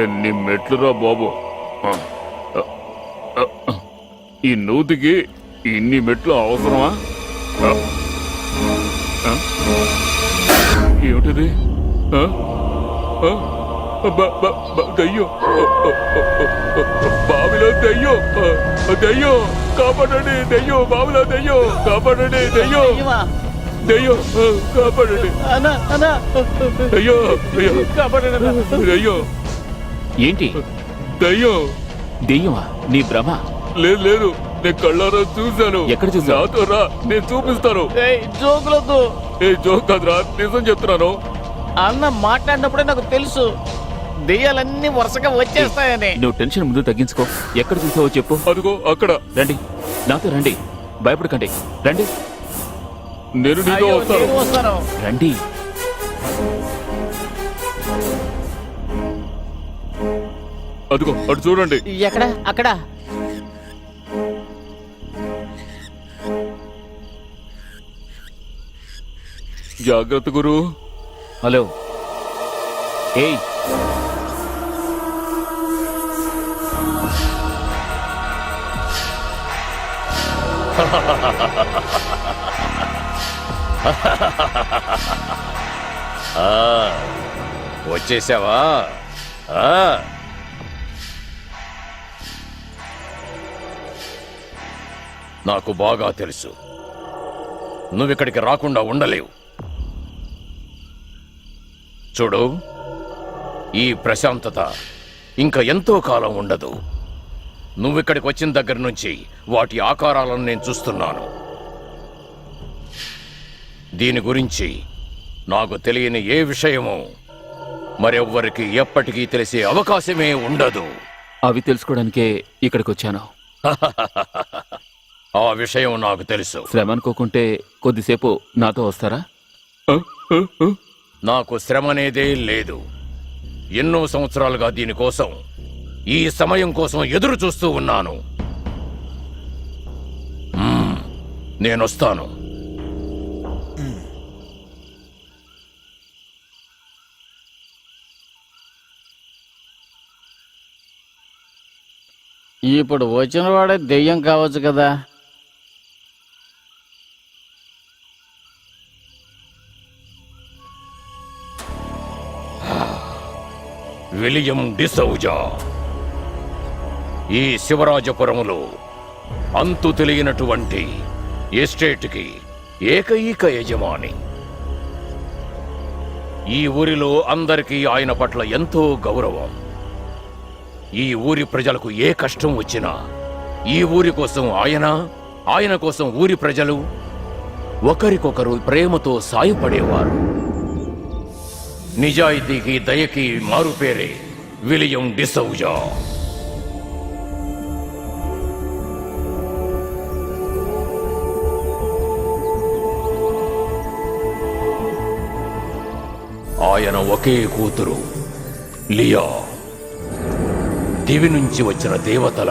ఎన్ని మెట్లురా బాబు. ఈ నూతికి ఇన్ని మెట్లు అవసరమా? ఏమిటిది? దయ్యో, బావిలో దయ్యో, దయ్యో కాపాడండి, దయ్యో బావిలో దయ్యో కాపాడండి, దయ్యో దయ్యో కాపాడండి, దయ్యో దయ్యో దయ్యో. ఏంటి దయ్యో. దెయ్యమా? నీ భ్రమ. లేదు లేదు, నేను కళ్ళారా చూశాను. ఎక్కడ చూసావు? నాతో రా, నేను చూపిస్తాను. జోకులొద్దు. ఏ జోక్ కాదురా, నిజం చెప్తున్నాను. అన్న మాట్లాడినప్పుడే నాకు తెలుసు దెయ్యాలన్నీ వరుసగా వచ్చేస్తాయని. నువ్వు టెన్షన్ ముందు తగ్గించుకో. ఎక్కడ చూసావో చెప్పు. అదిగో అక్కడ. రండి, నాతో రండి, భయపడకండి, రండి. నేను నీతో అయ్యో, వస్తాను. నేను వస్తాను. రండి. అదిగో అటు చూడండి. ఎక్కడ? అక్కడ. జాగ్రత్త గురు. హలో. ఏయ్, వచ్చేసావా? నాకు బాగా తెలుసు నువ్విక్కడికి రాకుండా ఉండలేవు. చూడు, ఈ ప్రశాంతత ఇంకా ఎంతో కాలం ఉండదు. నువ్విక్కడికి వచ్చిన దగ్గర నుంచి వాటి ఆకారాలను నేను చూస్తున్నాను. దీని గురించి నాకు తెలియని ఏ విషయమూ మరెవ్వరికి ఎప్పటికీ తెలిసే అవకాశమే ఉండదు. అవి తెలుసుకోవడానికే ఇక్కడికి వచ్చాను. ఆ విషయం నాకు తెలుసు. శ్రమ అనుకోకుంటే కొద్దిసేపు నాతో వస్తారా? నాకు శ్రమ అనేదే లేదు. ఎన్నో సంవత్సరాలుగా దీనికోసం, ఈ సమయం కోసం ఎదురు చూస్తూ ఉన్నాను. నేనొస్తాను. ఇప్పుడు వచ్చిన వాడే దెయ్యం కావచ్చు కదా. విలియం డిసౌజా ఈ శివరాజపురములో అంతు తెలియనటువంటి ఎస్టేట్కి ఏకైక యజమాని. ఈ ఊరిలో అందరికీ ఆయన పట్ల ఎంతో గౌరవం. ఈ ఊరి ప్రజలకు ఏ కష్టం వచ్చినా ఈ ఊరి కోసం ఆయన కోసం ఊరి ప్రజలు ఒకరికొకరు ప్రేమతో సాయపడేవారు. నిజాయితీకి దయకి మారుపేరే విలియం డిసౌజా. ఆయన ఒకే కూతురు లియా. దివి నుంచి వచ్చిన దేవతల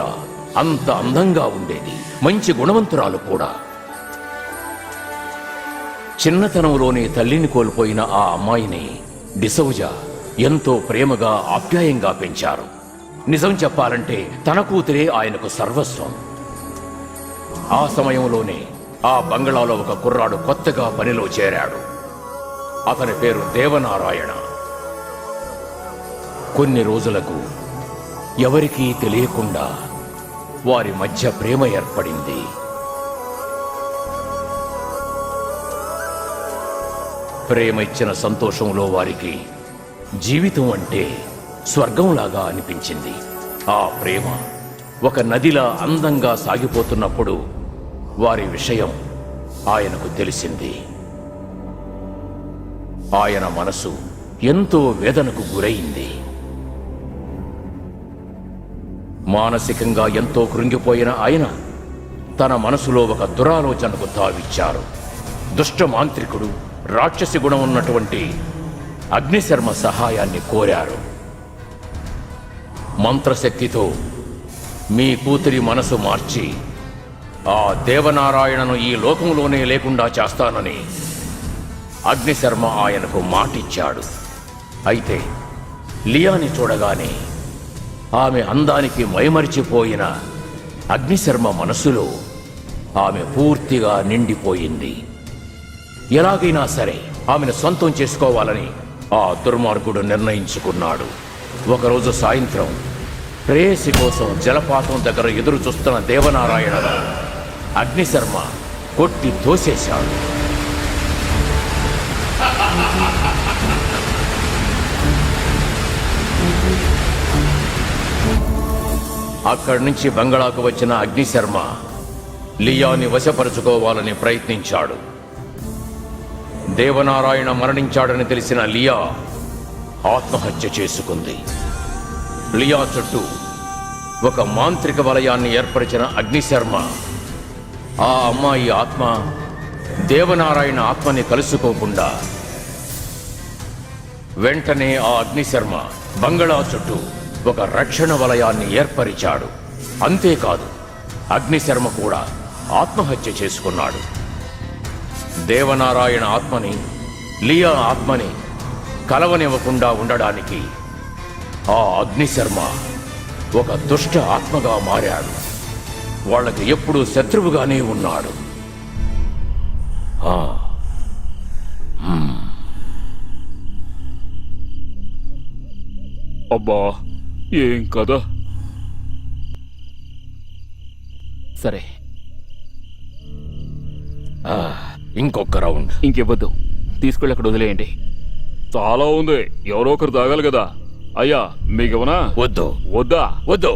అంత అందంగా ఉండేది. మంచి గుణవంతురాలు కూడా. చిన్నతనంలోనే తల్లిని కోల్పోయిన ఆ అమ్మాయిని డిసౌజా ఎంతో ప్రేమగా ఆప్యాయంగా పెంచారు. నిజం చెప్పాలంటే తన కూతురే ఆయనకు సర్వస్వం. ఆ సమయంలోనే ఆ బంగళాలో ఒక కుర్రాడు కొత్తగా పనిలో చేరాడు. అతని పేరు దేవనారాయణ. కొన్ని రోజులకు ఎవరికీ తెలియకుండా వారి మధ్య ప్రేమ ఏర్పడింది. ప్రేమ ఇచ్చిన సంతోషంలో వారికి జీవితం అంటే స్వర్గంలాగా అనిపించింది. ఆ ప్రేమ ఒక నదిలా అందంగా సాగిపోతున్నప్పుడు వారి విషయం ఆయనకు తెలిసింది. ఆయన మనసు ఎంతో వేదనకు గురైంది. మానసికంగా ఎంతో కృంగిపోయిన ఆయన తన మనసులో ఒక దురాలోచనకు తావిచ్చారు. దుష్ట మాంత్రికుడు, రాక్షసి గుణం ఉన్నటువంటి అగ్నిశర్మ సహాయాన్ని కోరారు. మంత్రశక్తితో మీ కూతురి మనసు మార్చి ఆ దేవనారాయణను ఈ లోకంలోనే లేకుండా చేస్తానని అగ్నిశర్మ ఆయనకు మాటిచ్చాడు. అయితే లియాని చూడగానే ఆమె అందానికి మైమరిచిపోయిన అగ్నిశర్మ మనసులో ఆమె పూర్తిగా నిండిపోయింది. ఎలాగైనా సరే ఆమెను సొంతం చేసుకోవాలని ఆ దుర్మార్గుడు నిర్ణయించుకున్నాడు. ఒకరోజు సాయంత్రం ప్రేయసి కోసం జలపాతం దగ్గర ఎదురు చూస్తున్న దేవనారాయణను అగ్నిశర్మ కొట్టి తోసేశాడు. అక్కడి నుంచి బంగళాకు వచ్చిన అగ్నిశర్మ లియాని వశపరుచుకోవాలని ప్రయత్నించాడు. దేవనారాయణ మరణించాడని తెలిసిన లియా ఆత్మహత్య చేసుకుంది. లియా చుట్టూ ఒక మాంత్రిక వలయాన్ని ఏర్పరిచిన అగ్నిశర్మ ఆ అమ్మాయి ఆత్మ దేవనారాయణ ఆత్మని కలుసుకోకుండా వెంటనే ఆ అగ్నిశర్మ బంగళా చుట్టూ ఒక రక్షణ వలయాన్ని ఏర్పరిచాడు. అంతేకాదు, అగ్నిశర్మ కూడా ఆత్మహత్య చేసుకున్నాడు. దేవనారాయణ ఆత్మని లియా ఆత్మని కలవనివ్వకుండా ఉండడానికి ఆ అగ్నిశర్మ ఒక దుష్ట ఆత్మగా మారాడు. వాళ్ళకి ఎప్పుడూ శత్రువుగానే ఉన్నాడు. అబ్బా, ఏం కదా. సరే, ఇంకొక రౌండ్. ఇంకివ్వద్దు, తీసుకెళ్ళి అక్కడ వదిలేయండి. చాలా ఉంది, ఎవరో ఒకరు తాగాలి కదా. అయ్యా, మీకేమన్నా? వద్దు వద్దా? వద్దు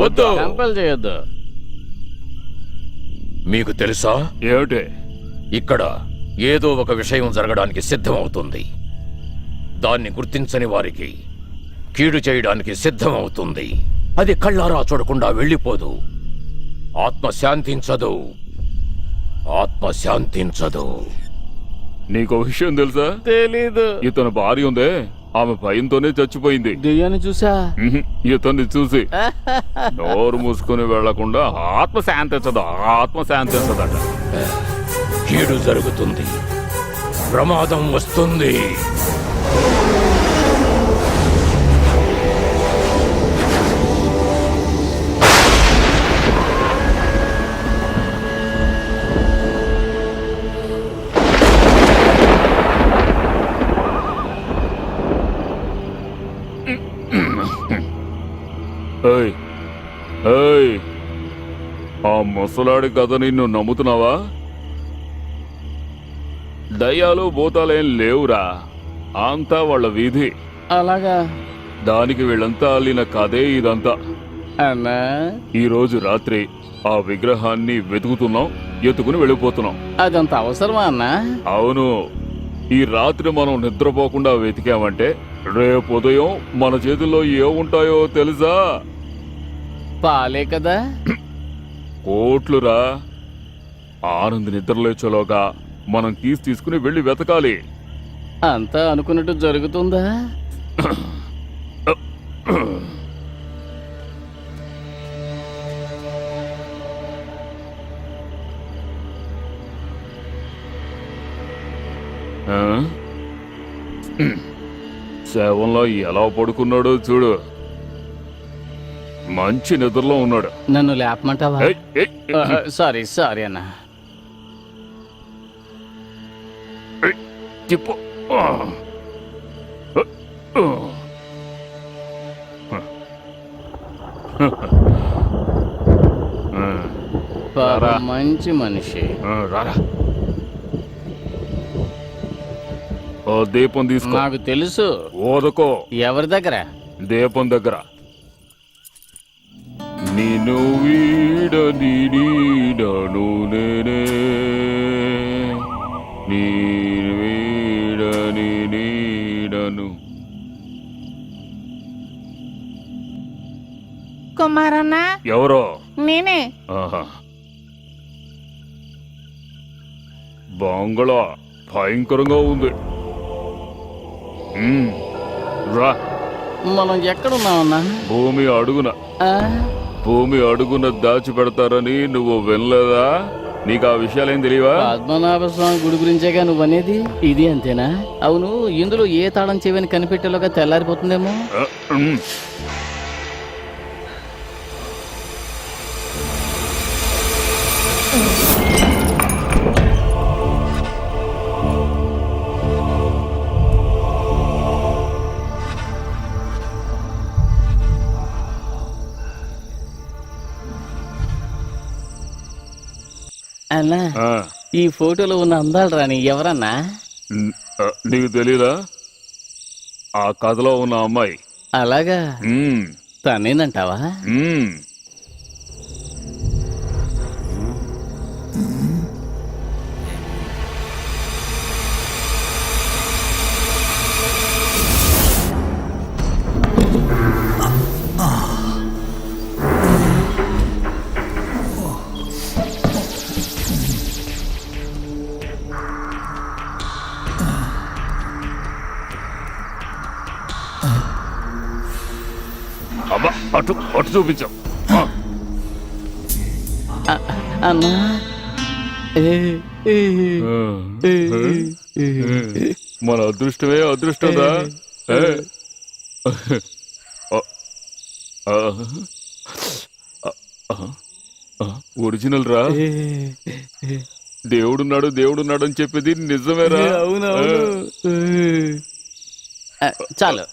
వద్దు. కంపల్ చేయొద్దు. మీకు తెలుసా, ఏమిటి? ఇక్కడ ఏదో ఒక విషయం జరగడానికి సిద్ధమవుతుంది. దాన్ని గుర్తించని వారికి కీడు చేయడానికి సిద్ధమవుతుంది. అది కళ్ళారా చూడకుండా వెళ్ళిపోదు. ఆత్మ శాంతించదు. ఆత్మ శాంతించదు. నీకో విషయం తెలుసా? తెలీదు. ఇతను భార్య ఉందే, ఆమె భయంతోనే చచ్చిపోయింది. దెయ్యాన్ని చూసా? ఇతన్ని చూసి నోరు మూసుకుని వెళ్లకుండా ఆత్మ శాంతించదు, ఆత్మ శాంతించదట. కీడు జరుగుతుంది. ప్రమాదం వస్తుంది. ఏయ్, ఏయ్, ఆ ముసలాడి కథ నిన్ను నమ్ముతున్నావా? దయ్యాలు భూతాలేం లేవురా, అంతా వాళ్ళ వీధి. అలాగా? దానికి వీళ్ళంతా అల్లిన కథే ఇదంతా. అన్నా, ఈ రోజు రాత్రి ఆ విగ్రహాన్ని వెతుకుతున్నాం, ఎత్తుకుని వెళ్ళిపోతున్నాం. అదంత అవసరమా అన్నా? అవును, ఈ రాత్రి మనం నిద్రపోకుండా వెతికామంటే రేపు ఉదయం మన చేతుల్లో ఏముంటాయో తెలుసా? పాలే కదా. కోట్లురా. ఆనంద్ నిద్రలేచోలోగా మనం తీసుకుని వెళ్ళి వెతకాలి. అంతా అనుకున్నట్టు జరుగుతుందా? ఆ? శవంలో ఎలా పడుకున్నాడో చూడు. మంచి నిద్రలో ఉన్నాడు. నన్ను లేపమంటావా? ఏయ్, ఏయ్, సారీ సారీ అన్నా. తిప్పు. పాపం మంచి మనిషి. రారా, ఓ దీపం తీసుకో. నాకు తెలుసు. ఓదకో. ఎవరి దగ్గర? దీపం దగ్గర. నిన్ను వీడని నీడను నేనే, నీ వీడని నీడను. కుమారన్న ఎవరో? నేనే. ఆహా. బంగళా భయంకరంగా ఉంది. రా. మనం ఎక్కడున్నామన్నా? భూమి అడుగున, ఆ? భూమి అడుగున దాచి పెడతారని నువ్వు వినలేదా? నీకు ఆ విషయాలేం తెలియవా? పద్మనాభ స్వామి గుడి గురించేగా నువ్వు అనేది. ఇది అంతేనా? అవును, ఇందులో ఏ తాళం చెవిని కనిపెట్టేలోగా తెల్లారిపోతుందేమో. ఆ, ఉమ్. అన్నా, ఆ, ఈ ఫోటోలో ఉన్న అందాలు రాని ఎవరన్నా? నీకు తెలీదా? ఆ కథలో ఉన్న అమ్మాయి. అలాగా? ఉమ్, తనేనంటావా? ఉమ్. అబ్బా, అటు అటు చూపించాం. అన్నా, మన అదృష్టమే అదృష్టంరా. ఒరిజినల్ రా. దేవుడున్నాడు దేవుడున్నాడు అని చెప్పేది నిజమేరా? అవునవును. చాలు.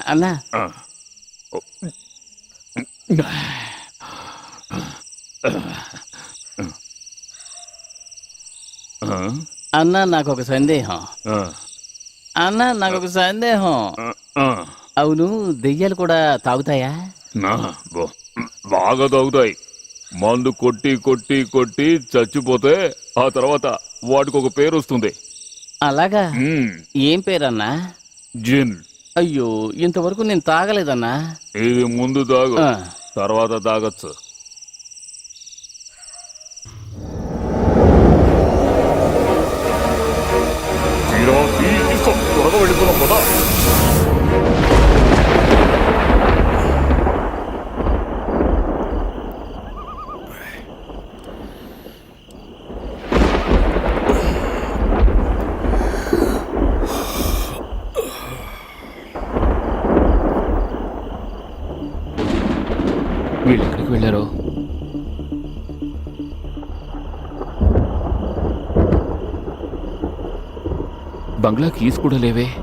అన్నా, ఆ. అన్నా నాకు ఒక సందేహం. అన్నా నాకు ఒక సందేహం. అవును, దెయ్యాలు కూడా తాగుతాయా? బాగా తాగుతాయి. మందు కొట్టి కొట్టి కొట్టి చచ్చిపోతే ఆ తర్వాత వాటికి ఒక పేరు వస్తుంది. అలాగా? ఏం పేరన్నా? జిన్. అయ్యో, ఇంతవరకు నేను తాగలేదన్నా. ఇది ముందు తాగు, ఆ. తర్వాత తాగొచ్చు. త్వరగా వెళ్ళిపోదాం కదా. వీళ్ళు ఎక్కడికి వెళ్ళారో? బంగ్లా కీస్ కూడా లేవే.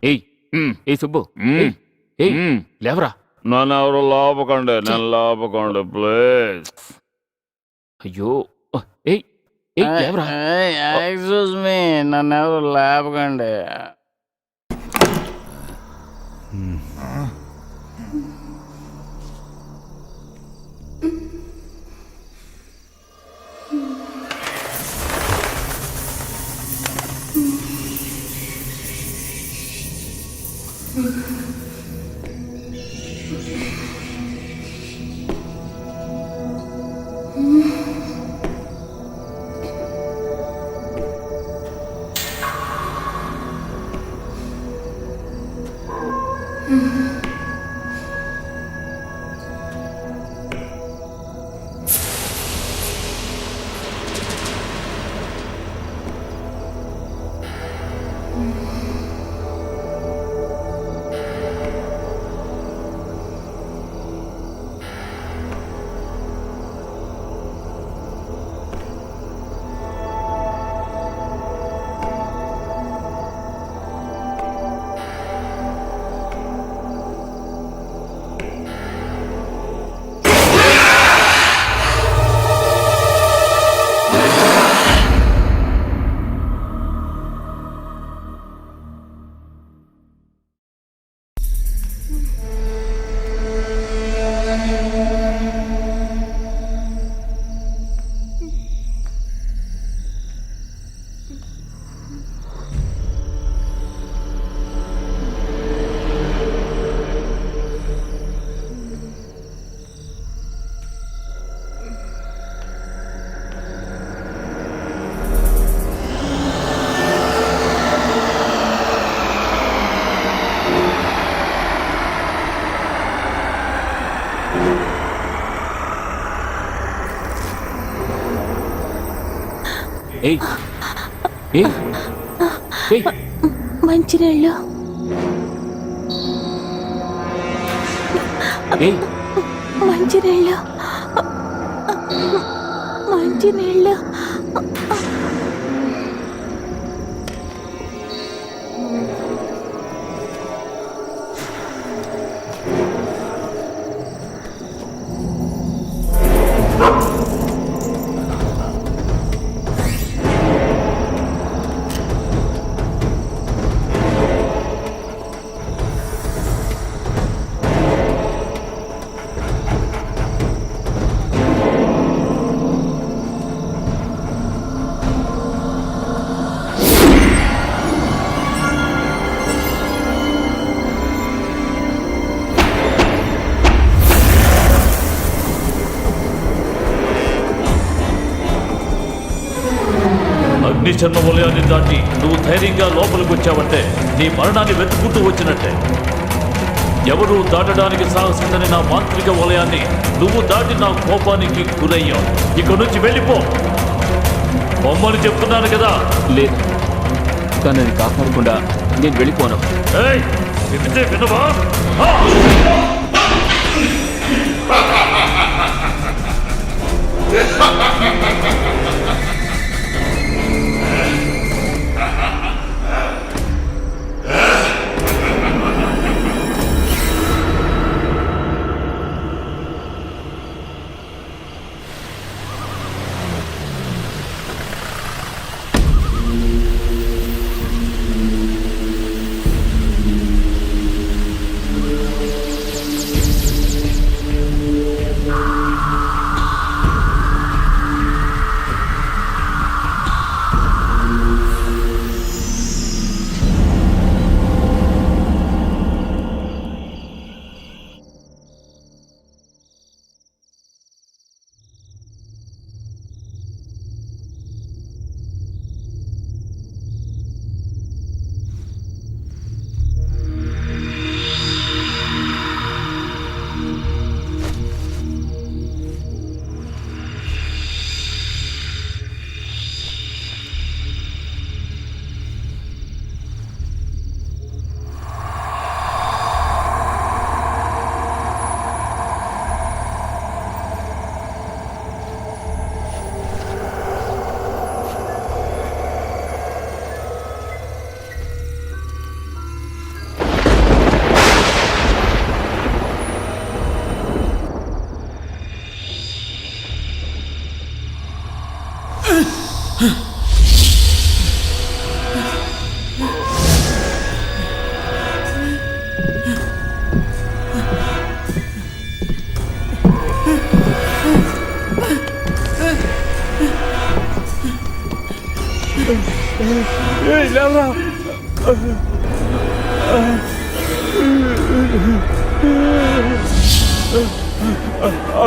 ఏయ్ ఏయ్ సుబ్బు, ఏయ్, ఏయ్, లేవరా. నన్ను ఎవరు లాపకండి, నన్ను లాపకండి ప్లీజ్. అయ్యో, ఏయ్, ఏయ్, లేవరా. ఎక్స్క్యూజ్ మీ, నన్ను ఎవరు లేపకండి. ఏయ్ ఏయ్ ఏయ్ మంచినీళ్ళు ఏయ్ మంచినీళ్ళు మంచినీళ్ళు అగ్నిచర్మ వలయాన్ని దాటి నువ్వు ధైర్యంగా లోపలికి వచ్చావంటే నీ మరణాన్ని వెతుకుంటూ వచ్చినట్టే. ఎవరూ దాటడానికి సాహసిందని నా మాంత్రిక వలయాన్ని నువ్వు దాటి నా కోపానికి గురయ్యావు. ఇక్కడి నుంచి వెళ్ళిపో. బొమ్మని చెప్తున్నాను కదా. లేదు, తనని కాపాడకుండా నేను వెళ్ళిపోను. ఏయ్, చెబితే వినవా? ఆ!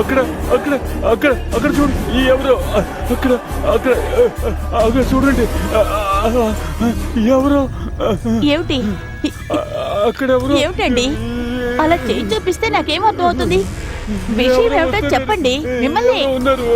అక్కడ అక్కడ అక్కడ అక్కడ చూడు, ఎవరో అక్కడ అక్కడ అక్కడ చూడండి, ఎవరో ఏమిటి అక్కడ ఎవరో. ఏమిటండి అలా చేయి చూపిస్తే నాకేం అర్థం అవుతుంది? విషయం ఏమిటో చెప్పండి. మిమ్మల్ని ఉన్నారు.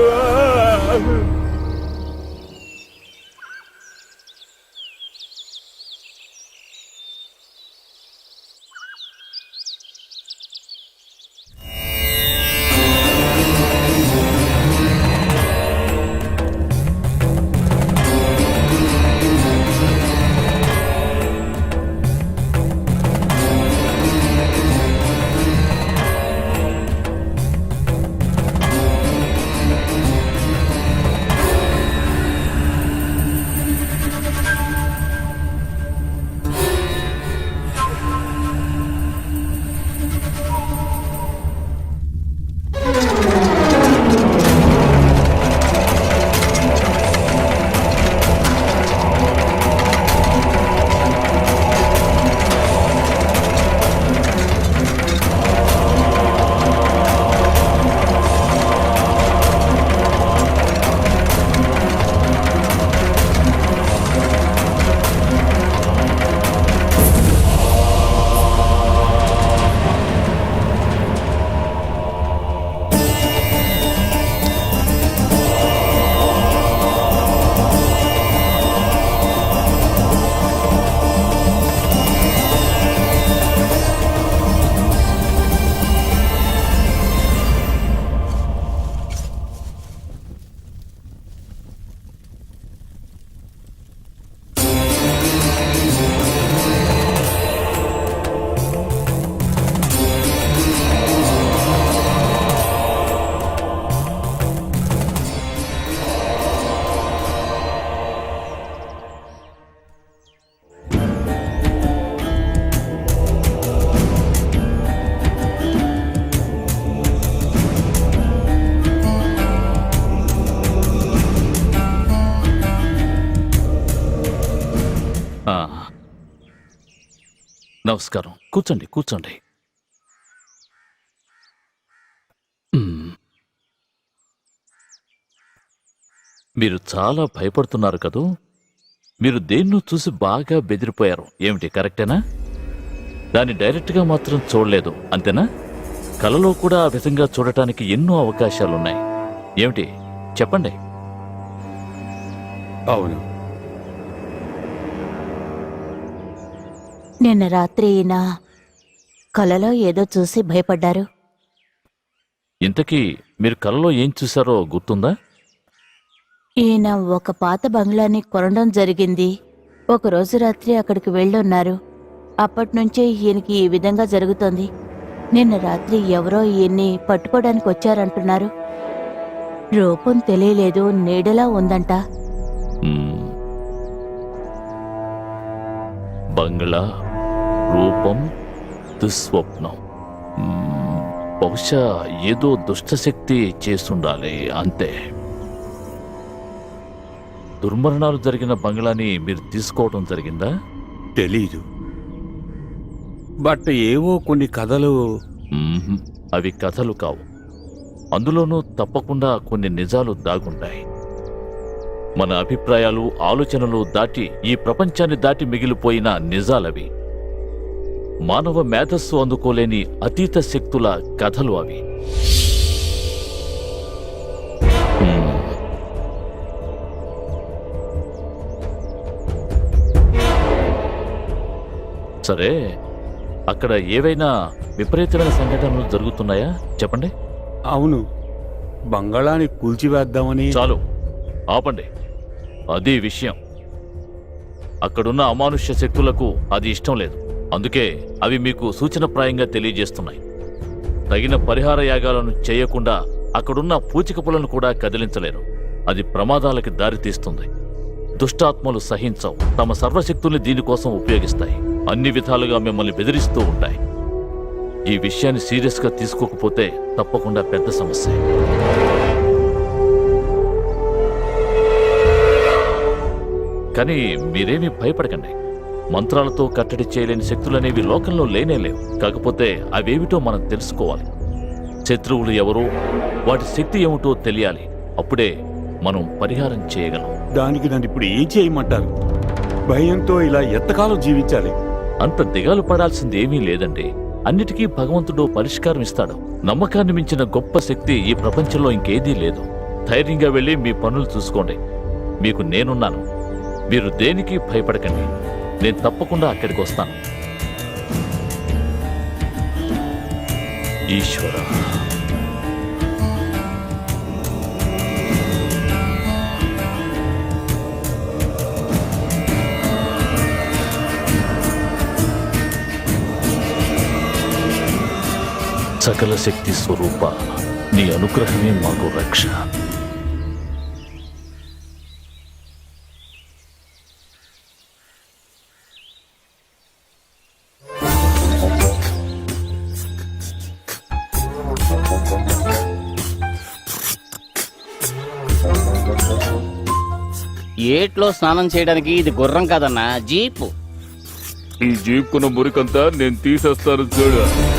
ఆ. నమస్కారం. కూర్చోండి కూర్చోండి. మ్మ్. మీరు చాలా భయపడుతున్నారు కదూ. మీరు దేన్నో చూసి బాగా బెదిరిపోయారు. ఏమిటి, కరెక్టేనా? దాన్ని డైరెక్ట్గా మాత్రం చూడలేదు, అంతేనా? కలలో కూడా ఆ విధంగా చూడటానికి ఎన్నో అవకాశాలున్నాయి. ఏమిటి, చెప్పండి. అవును. నిన్న రాత్రి ఈయన కలలో ఏదో చూసి భయపడ్డారు. ఇంతకీ మీరు కలలో ఏం చూశారో గుర్తుందా? ఈయన ఒక పాత బంగ్లాని కొనడం జరిగింది. ఒకరోజు రాత్రి అక్కడికి వెళ్ళున్నారు. అప్పటినుంచే ఈయనకి ఈ విధంగా జరుగుతోంది. నిన్న రాత్రి ఎవరో ఈయన్ని పట్టుకోవడానికి వచ్చారంటున్నారు. రూపం తెలియలేదు, నీడలా ఉందంట. మ్మ్. బంగ్లా, రూపం, దుస్వప్నం. బహుశా ఏదో దుష్టశక్తి చేస్తుండాలి, అంతే. దుర్మరణాలు జరిగిన బంగ్లాని మీరు తీసుకోవడం జరిగిందా? తెలీదు. బట్ ఏవో కొన్ని కథలు. మ్మ్హ్. అవి కథలు కావు. అందులోనూ తప్పకుండా కొన్ని నిజాలు దాగుంటాయి. మన అభిప్రాయాలు, ఆలోచనలు దాటి, ఈ ప్రపంచాన్ని దాటి మిగిలిపోయిన నిజాలవి. మానవ మేధస్సు అందుకోలేని అతీత శక్తుల కథలు అవి. మ్మ్. సరే, అక్కడ ఏవైనా విపరీతమైన సంఘటనలు జరుగుతున్నాయా? చెప్పండి. అవును, బంగాళాన్ని కూల్చివేద్దామని. చాలు, ఆపండి. అది విషయం. అక్కడున్న అమానుష్య శక్తులకు అది ఇష్టం లేదు. అందుకే అవి మీకు సూచనప్రాయంగా తెలియజేస్తున్నాయి. తగిన పరిహార యాగాలను చేయకుండా అక్కడున్న పూచికపులను కూడా కదిలించలేరు. అది ప్రమాదాలకి దారితీస్తుంది. దుష్టాత్మలు సహించవు. తమ సర్వశక్తుల్ని దీనికోసం ఉపయోగిస్తాయి. అన్ని విధాలుగా మిమ్మల్ని బెదిరిస్తూ ఉంటాయి. ఈ విషయాన్ని సీరియస్గా తీసుకోకపోతే తప్పకుండా పెద్ద సమస్య. కానీ మీరేమీ భయపడకండి. మంత్రాలతో కట్టడి చేయలేని శక్తులనేవి లోకంలో లేనేలేవు. కాకపోతే అవేమిటో మనం తెలుసుకోవాలి. శత్రువులు ఎవరో, వాటి శక్తి ఏమిటో తెలియాలి. అప్పుడే మనం పరిహారం చేయగలం. దానికి నన్ను ఇప్పుడు ఏం చేయమంటారు? భయంతో ఇలా ఎంతకాలం జీవించాలి? అంత దిగాలు పడాల్సింది ఏమీ లేదండి. అన్నిటికీ భగవంతుడు పరిష్కారం ఇస్తాడు. నమ్మకాన్ని మించిన గొప్ప శక్తి ఈ ప్రపంచంలో ఇంకేదీ లేదు. ధైర్యంగా వెళ్ళి మీ పనులు చూసుకోండి. మీకు నేనున్నాను. మీరు దేనికి భయపడకండి. నేను తప్పకుండా అక్కడికి వస్తాను. ఈశ్వర. సకల శక్తి స్వరూప, నీ అనుగ్రహమే మాకు రక్ష. ఏట్లో స్నానం చేయడానికి ఇది గుర్రం కాదన్నా, జీపు. ఈ జీపుకున్న మురికంతా నేను తీసేస్తాను చూడు.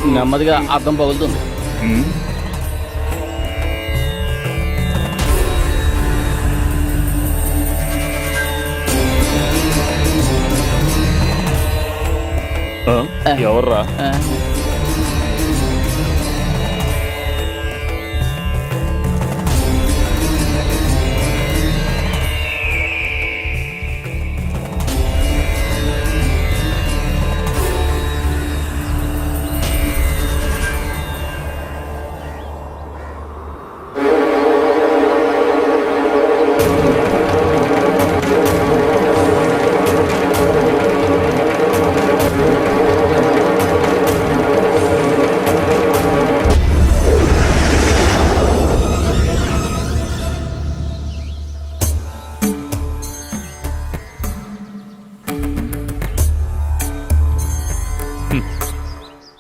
నెమ్మదిగా అద్దం పగులుతుంది. ఎవర్రా?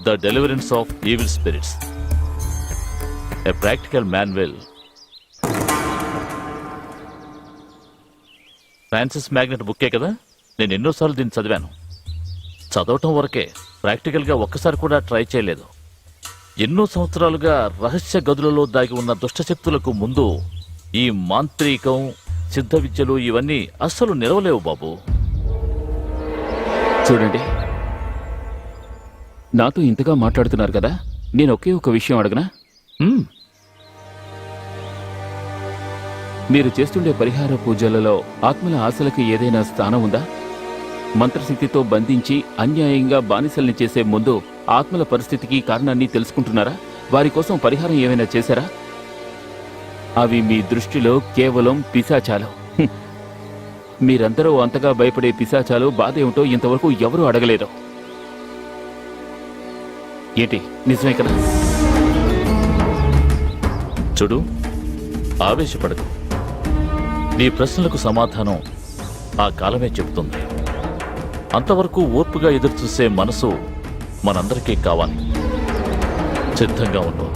The deliverance of evil spirits, a practical manual. Francis MacNutt బుక్కే కదా, నేను ఎన్నోసార్లు దీన్ని చదివాను. చదవటం వరకే, ప్రాక్టికల్గా ఒక్కసారి కూడా ట్రై చేయలేదు. ఎన్నో సంవత్సరాలుగా రహస్య గదులలో దాగి ఉన్న దుష్టశక్తులకు ముందు ఈ మాంత్రికం, సిద్ధ విద్యలు ఇవన్నీ అస్సలు నిలవలేవు బాబు. చూడండి, నాతో ఇంతగా మాట్లాడుతున్నారు కదా, నేను ఒకే ఒక విషయం అడగనా? మీరు చేస్తుండే పరిహార పూజలలో ఆత్మల ఆశలకి ఏదైనా స్థానం ఉందా? మంత్రశక్తితో బంధించి అన్యాయంగా బానిసల్ని చేసే ముందు ఆత్మల పరిస్థితికి కారణాన్ని తెలుసుకుంటున్నారా? వారి కోసం పరిహారం ఏమైనా చేశారా? అవి మీ దృష్టిలో కేవలం పిశాచాలు. మీరందరూ అంతగా భయపడే పిశాచాలు బాధ ఏమిటో ఇంతవరకు ఎవరూ అడగలేదు. ఏంటి, నిజమే కదా? చూడు, ఆవేశపడకు. నీ ప్రశ్నలకు సమాధానం ఆ కాలమే చెబుతుంది. అంతవరకు ఓర్పుగా ఎదురుచూసే మనసు మనందరికీ కావాలి. సిద్ధంగా ఉండు.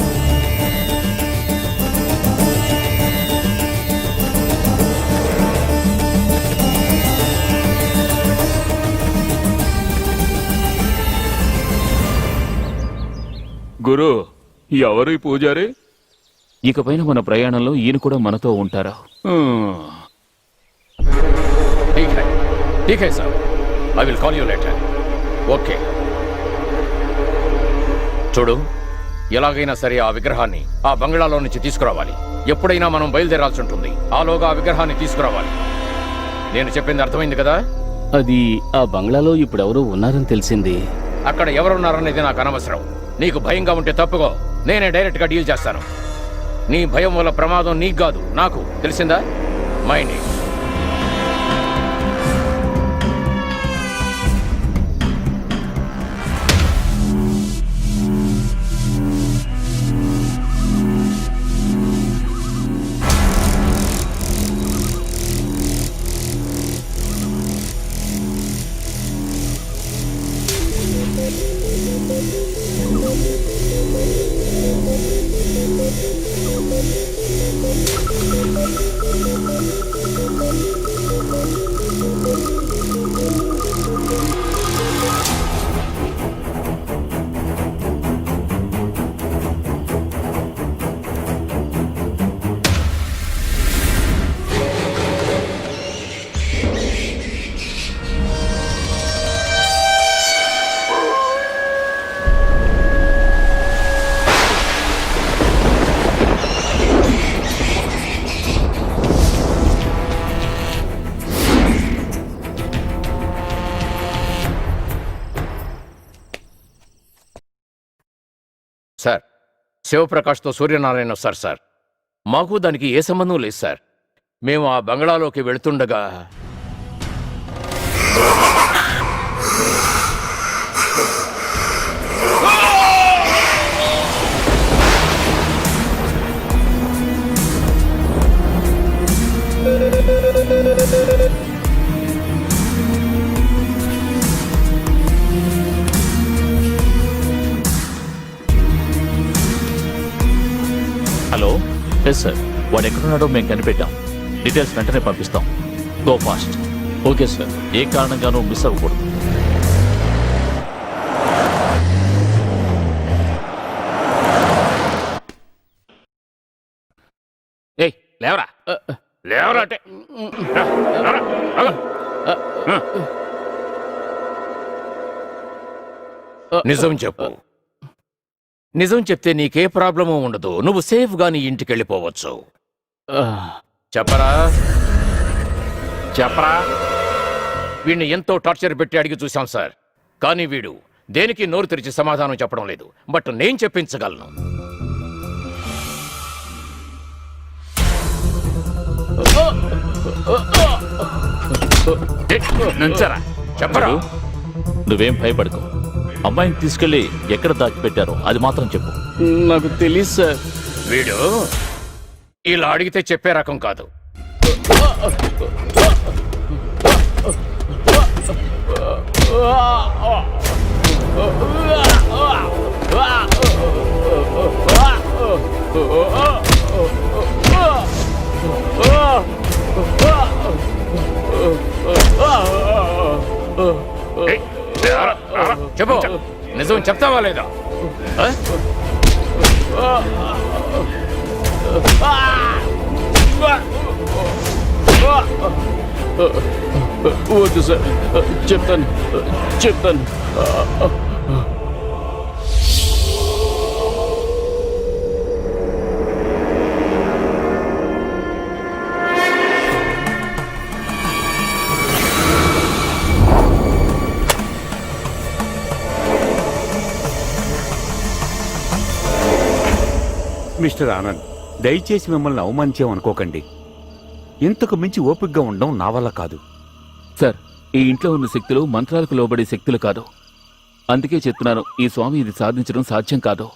గురు, ఎవరు ఈ పూజారి? ఇకపైన మన ప్రయాణంలో ఈయన కూడా మనతో ఉంటారా? ठीक है sir, I will call you later. Okay. చూడు, ఎలాగైనా సరే ఆ విగ్రహాన్ని ఆ బంగ్లాలో నుంచి తీసుకురావాలి. ఎప్పుడైనా మనం బయలుదేరాల్సి ఉంటుంది. ఆలోగా ఆ విగ్రహాన్ని తీసుకురావాలి. నేను చెప్పింది అర్థమైంది కదా? అది ఆ బంగ్లాలో ఇప్పుడెవరో ఉన్నారని తెలిసింది. అక్కడ ఎవరున్నారనేది నాకు అనవసరం. నీకు భయంగా ఉంటే తప్పుకో, నేనే డైరెక్ట్ గా డీల్ చేస్తాను. నీ భయం వల్ల ప్రమాదం నీకు కాదు, నాకు. తెలిసిందా? Mind it. సార్, శివప్రకాష్తో సూర్యనారాయణ వస్తారు సార్. మాకు దానికి ఏ సంబంధం లేదు సార్. మేము ఆ బంగ్లాలోకి వెళుతుండగా హలో. ఎస్ సార్, వాడు ఎక్కడున్నాడో మేము కనిపెట్టాం. డీటెయిల్స్ వెంటనే పంపిస్తాం. Go fast. Okay sir. ఏ కారణంగానూ మిస్ అవ్వకూడదు. ఏయ్, లేవరా లేవరా అంటే. నిజం చెప్పు. నిజం చెప్తే నీకే ప్రాబ్లము ఉండదు. నువ్వు సేఫ్ గా నీ ఇంటికి వెళ్ళిపోవచ్చు. చెప్పరా చెప్పరా. వీడిని ఎంతో టార్చర్ పెట్టి అడిగి చూశాం సార్, కానీ వీడు దేనికి నోరు తెరిచి సమాధానం చెప్పడం లేదు. బట్ నేను చెప్పించగలను. నుంచరా, చెప్పరా. నువ్వేం భయపడకు. అమ్మాయిని తీసుకెళ్లి ఎక్కడ దాచిపెట్టారో అది మాత్రం చెప్పు. నాకు తెలియదు సార్. వీడు ఇలా అడిగితే చెప్పే రకం కాదు. ఏయ్, రారా, రారా, చెప్పు నిజం చెప్తావా లేదా ఆ? వద్దు సార్, చెప్తాను చెప్తాను. మిస్టర్ ఆనంద్, దయచేసి మిమ్మల్ని అవమానించామనుకోకండి. ఇంతకు మించి ఓపికగా ఉండడం నా వల్ల కాదు. సార్, ఈ ఇంట్లో ఉన్న శక్తులు మంత్రాలకు లోబడే శక్తులు కాదు. అందుకే చెప్తున్నాను, ఈ స్వామి ఇది సాధించడం సాధ్యం కాదు.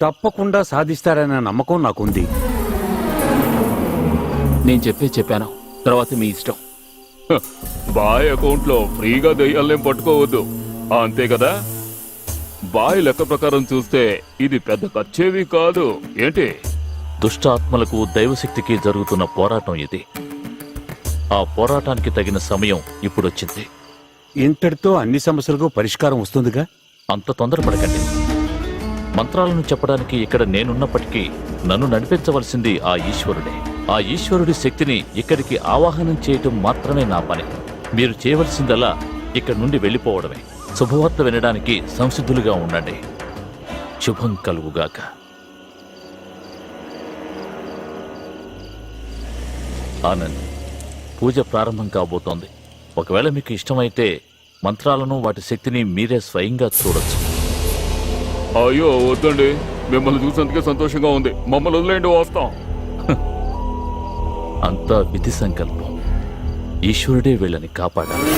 తప్పకుండా సాధిస్తారనే నమ్మకం నాకుంది. నేను చెప్పాను, తర్వాత మీ ఇష్టం. బాయ్ అకౌంట్లో ఫ్రీగా దెయ్యాలేం పట్టుకోవద్దు, అంతే కదా? బాయ్ లెక్క ప్రకారం చూస్తే ఇది పెద్ద ఖర్చేవి కాదు ఏంటి? దుష్ట ఆత్మలకు దైవశక్తికి జరుగుతున్న పోరాటం ఇది. ఆ పోరాటానికి తగిన సమయం ఇప్పుడొచ్చింది. ఇంతటితో అన్ని సమస్యలకు పరిష్కారం వస్తుందిగా. అంత తొందరపడకండి. మంత్రాలను చెప్పడానికి ఇక్కడ నేనున్నప్పటికీ నన్ను నడిపించవలసింది ఆ ఈశ్వరుడే. ఆ ఈశ్వరుడి శక్తిని ఇక్కడికి ఆవాహనం చేయటం మాత్రమే నా పని. మీరు చేయవలసిందల్లా ఇక్కడి నుండి వెళ్ళిపోవడమే. శుభవార్త వినడానికి సంసిద్ధులుగా ఉండండి. శుభం కలుగుగాక. ఆనంద్, పూజ ప్రారంభం కాబోతోంది. ఒకవేళ మీకు ఇష్టమైతే మంత్రాలను వాటి శక్తిని మీరే స్వయంగా చూడొచ్చు. అయ్యో వద్దండి, మిమ్మల్ని చూసేందుకే సంతోషంగా ఉంది. మమ్మల్ని వదిలేండి, వస్తాం. అంతా విధి సంకల్పం. ఈశ్వరుడే వీళ్ళని కాపాడాలి.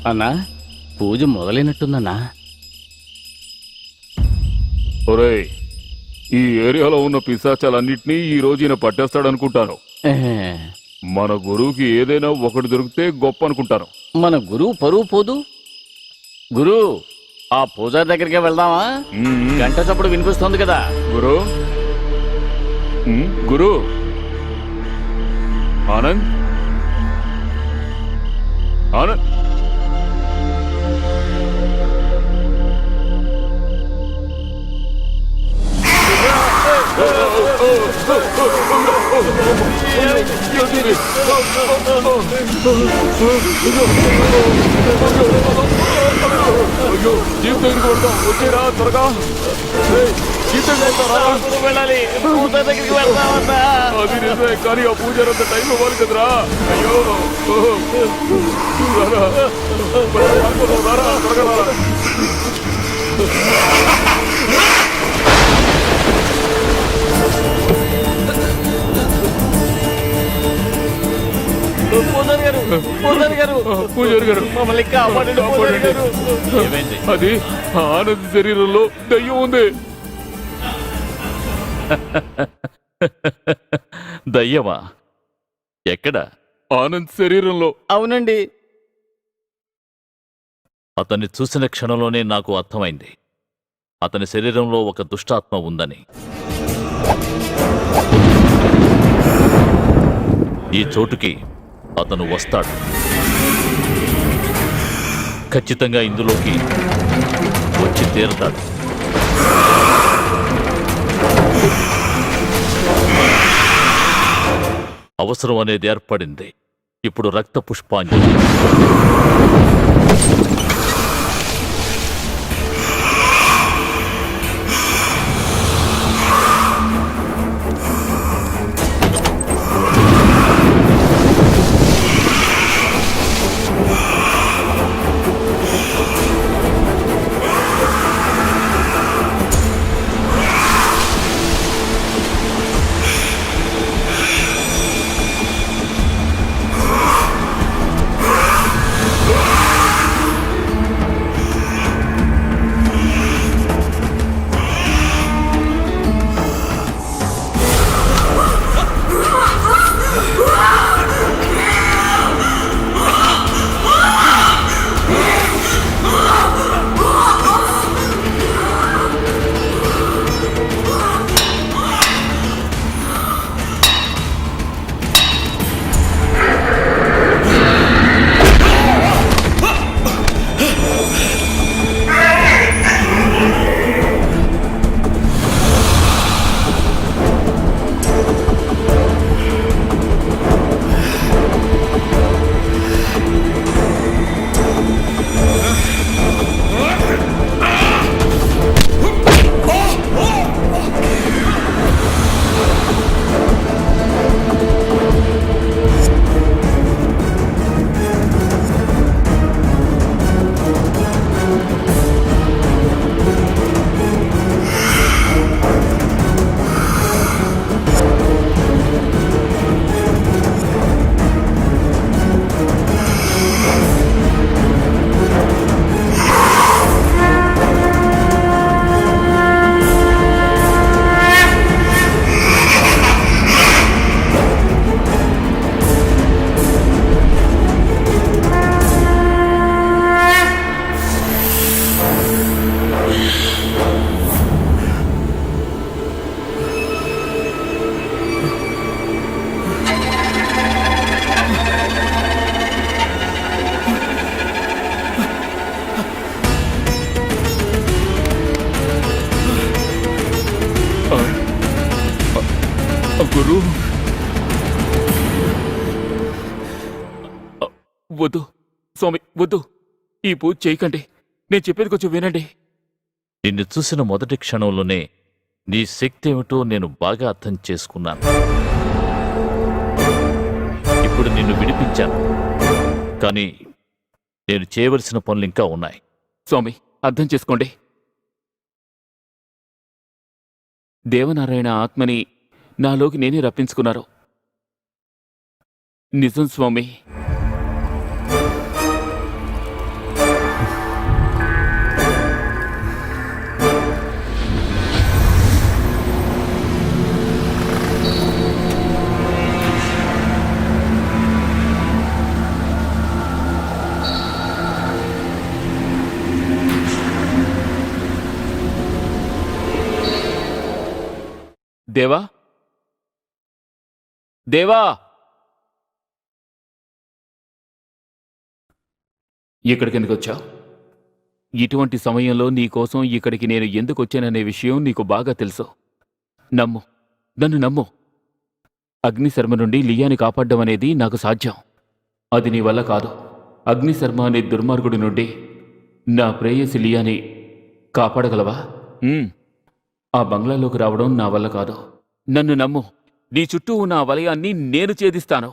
అన్నా, పూజ మొదలైనట్టుందన్నా. ఒరేయ్, ఈ ఏరియాలో ఉన్న పిశాచాలన్నింటినీ ఈ రోజు ఈయన పట్టేస్తాడనుకుంటాను. మన గురువుకి ఏదైనా ఒకటి దొరికితే గొప్ప అనుకుంటాను. మన గురువు పరువు పోదు. గురు, ఆ పూజారి దగ్గరికి వెళ్దామా? గంట చప్పుడు వినిపిస్తోంది కదా. గురు గురు ఆనంద్ ఆనంద్ జీప్ దగ్గరికి కొడతాం, వచ్చేరా త్వరగా. వెళ్ళాలి, పూజారి దగ్గరికి వెళ్దామన్నా. అది నిజమే, కానీ ఆ పూజారి అంత టైం ఇవ్వాలి కదరా. అయ్యో రారా, త్వరగా రారా. పూజారి గారు పూజారి గారు మమ్మల్ని కాపాడండి పూజారి గారు. ఏమైంది? అది ఆనంద్ శరీరంలో దయ్యం ఉంది. దయ్యమా? ఎక్కడ? ఆనంద్ శరీరంలో. అవునండి. అతన్ని చూసిన క్షణంలోనే నాకు అర్థమైంది అతని శరీరంలో ఒక దుష్టాత్మ ఉందని. ఈ చోటుకి అతను వస్తాడు. ఖచ్చితంగా ఇందులోకి వచ్చి తీరతాడు. అవసరం అనేది ఏర్పడింది. ఇప్పుడు రక్త పుష్పాంజలి. గురు, వద్దు స్వామి, వద్దు. ఈ పూజ చేయకండి. నేను చెప్పేది కొంచెం వినండి. నిన్ను చూసిన మొదటి క్షణంలోనే నీ శక్తి ఏమిటో నేను బాగా అర్థం చేసుకున్నాను. ఇప్పుడు నిన్ను విడిపించాను, కానీ నేను చేయవలసిన పనులు ఇంకా ఉన్నాయి. స్వామి, అర్థం చేసుకోండి. దేవనారాయణ ఆత్మని నాలోకి నేనే రప్పించుకున్నారు. నిజం స్వామి. దేవా, దేవా, ఇక్కడికి ఎందుకు వచ్చావు? ఇటువంటి సమయంలో నీకోసం ఇక్కడికి నేను ఎందుకు వచ్చాననే విషయం నీకు బాగా తెలుసు. నమ్ము, నన్ను నమ్ము. అగ్నిశర్మ నుండి లియాని కాపాడడం అనేది నాకు సాధ్యం. అది నీ వల్ల కాదు. అగ్నిశర్మ అనే దుర్మార్గుడి నుండి నా ప్రేయసి లియాని కాపాడగలవా? ఆ బంగ్లాలోకి రావడం నా వల్ల కాదు. నన్ను నమ్ము. నీ చుట్టూ ఉన్న ఆ వలయాన్ని నేను ఛేదిస్తాను.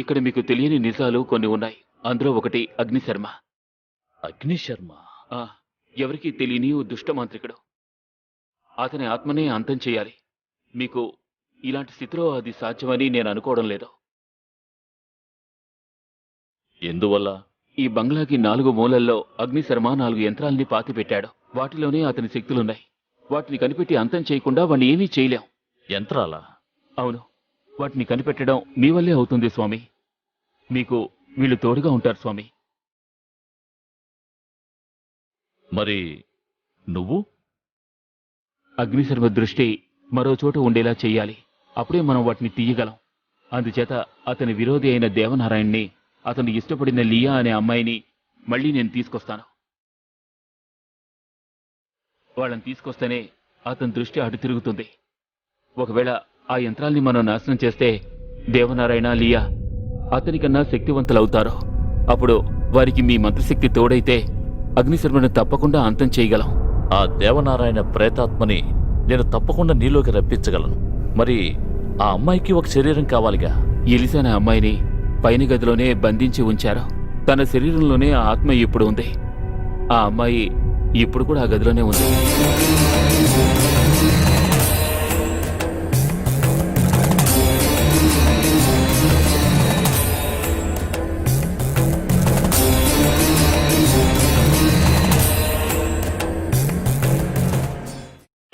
ఇక్కడ మీకు తెలియని నిజాలు కొన్ని ఉన్నాయి. అందులో ఒకటి అగ్నిశర్మ. అగ్నిశర్మ. ఆ, ఎవరికీ తెలియని ఓ దుష్ట మాంత్రికుడు. అతని ఆత్మనే అంతం చేయాలి. మీకు ఇలాంటి స్థితిలో అది సాధ్యమని నేను అనుకోవడం లేదు. ఎందువల్ల? ఈ బంగ్లాకి 4 మూలల్లో అగ్నిశర్మ 4 యంత్రాల్ని పాతిపెట్టాడు. వాటిలోనే అతని శక్తులున్నాయి. వాటిని కనిపెట్టి అంతం చేయకుండా వాణ్ణి ఏమీ చేయలేం. యంత్రాలా? అవును, వాటిని కనిపెట్టడం మీ వల్లే అవుతుంది స్వామి. మీకు వీళ్ళు తోడుగా ఉంటారు స్వామి. మరి నువ్వు? అగ్నిశర్మ దృష్టి మరో చోట ఉండేలా చెయ్యాలి. అప్పుడే మనం వాటిని తీయగలం. అందుచేత అతని విరోధి అయిన దేవనారాయణ్ణి, అతను ఇష్టపడిన లియా అనే అమ్మాయిని మళ్ళీ నేను తీసుకొస్తాను. వాళ్ళని తీసుకొస్తేనే అతని దృష్టి అటు తిరుగుతుంది. ఒకవేళ ఆ యంత్రాల్ని మనం నాశనం చేస్తే దేవనారాయణ, లియా అతనికన్నా శక్తివంతులవుతారు. అప్పుడు వారికి మీ మంత్రశక్తి తోడైతే అగ్నిశర్మను తప్పకుండా అంతం చేయగలం. ఆ దేవనారాయణ ప్రేతాత్మని నేను తప్పకుండా నీలోకి రప్పించగలను. మరి ఆ అమ్మాయికి ఒక శరీరం కావాలిగా? ఎలిసా అనే అమ్మాయిని పైన గదిలోనే బంధించి ఉంచారు. తన శరీరంలోనే ఆ ఆత్మ ఇప్పుడు ఉంది. ఆ అమ్మాయి ఇప్పుడు కూడా ఆ గదిలోనే ఉంది.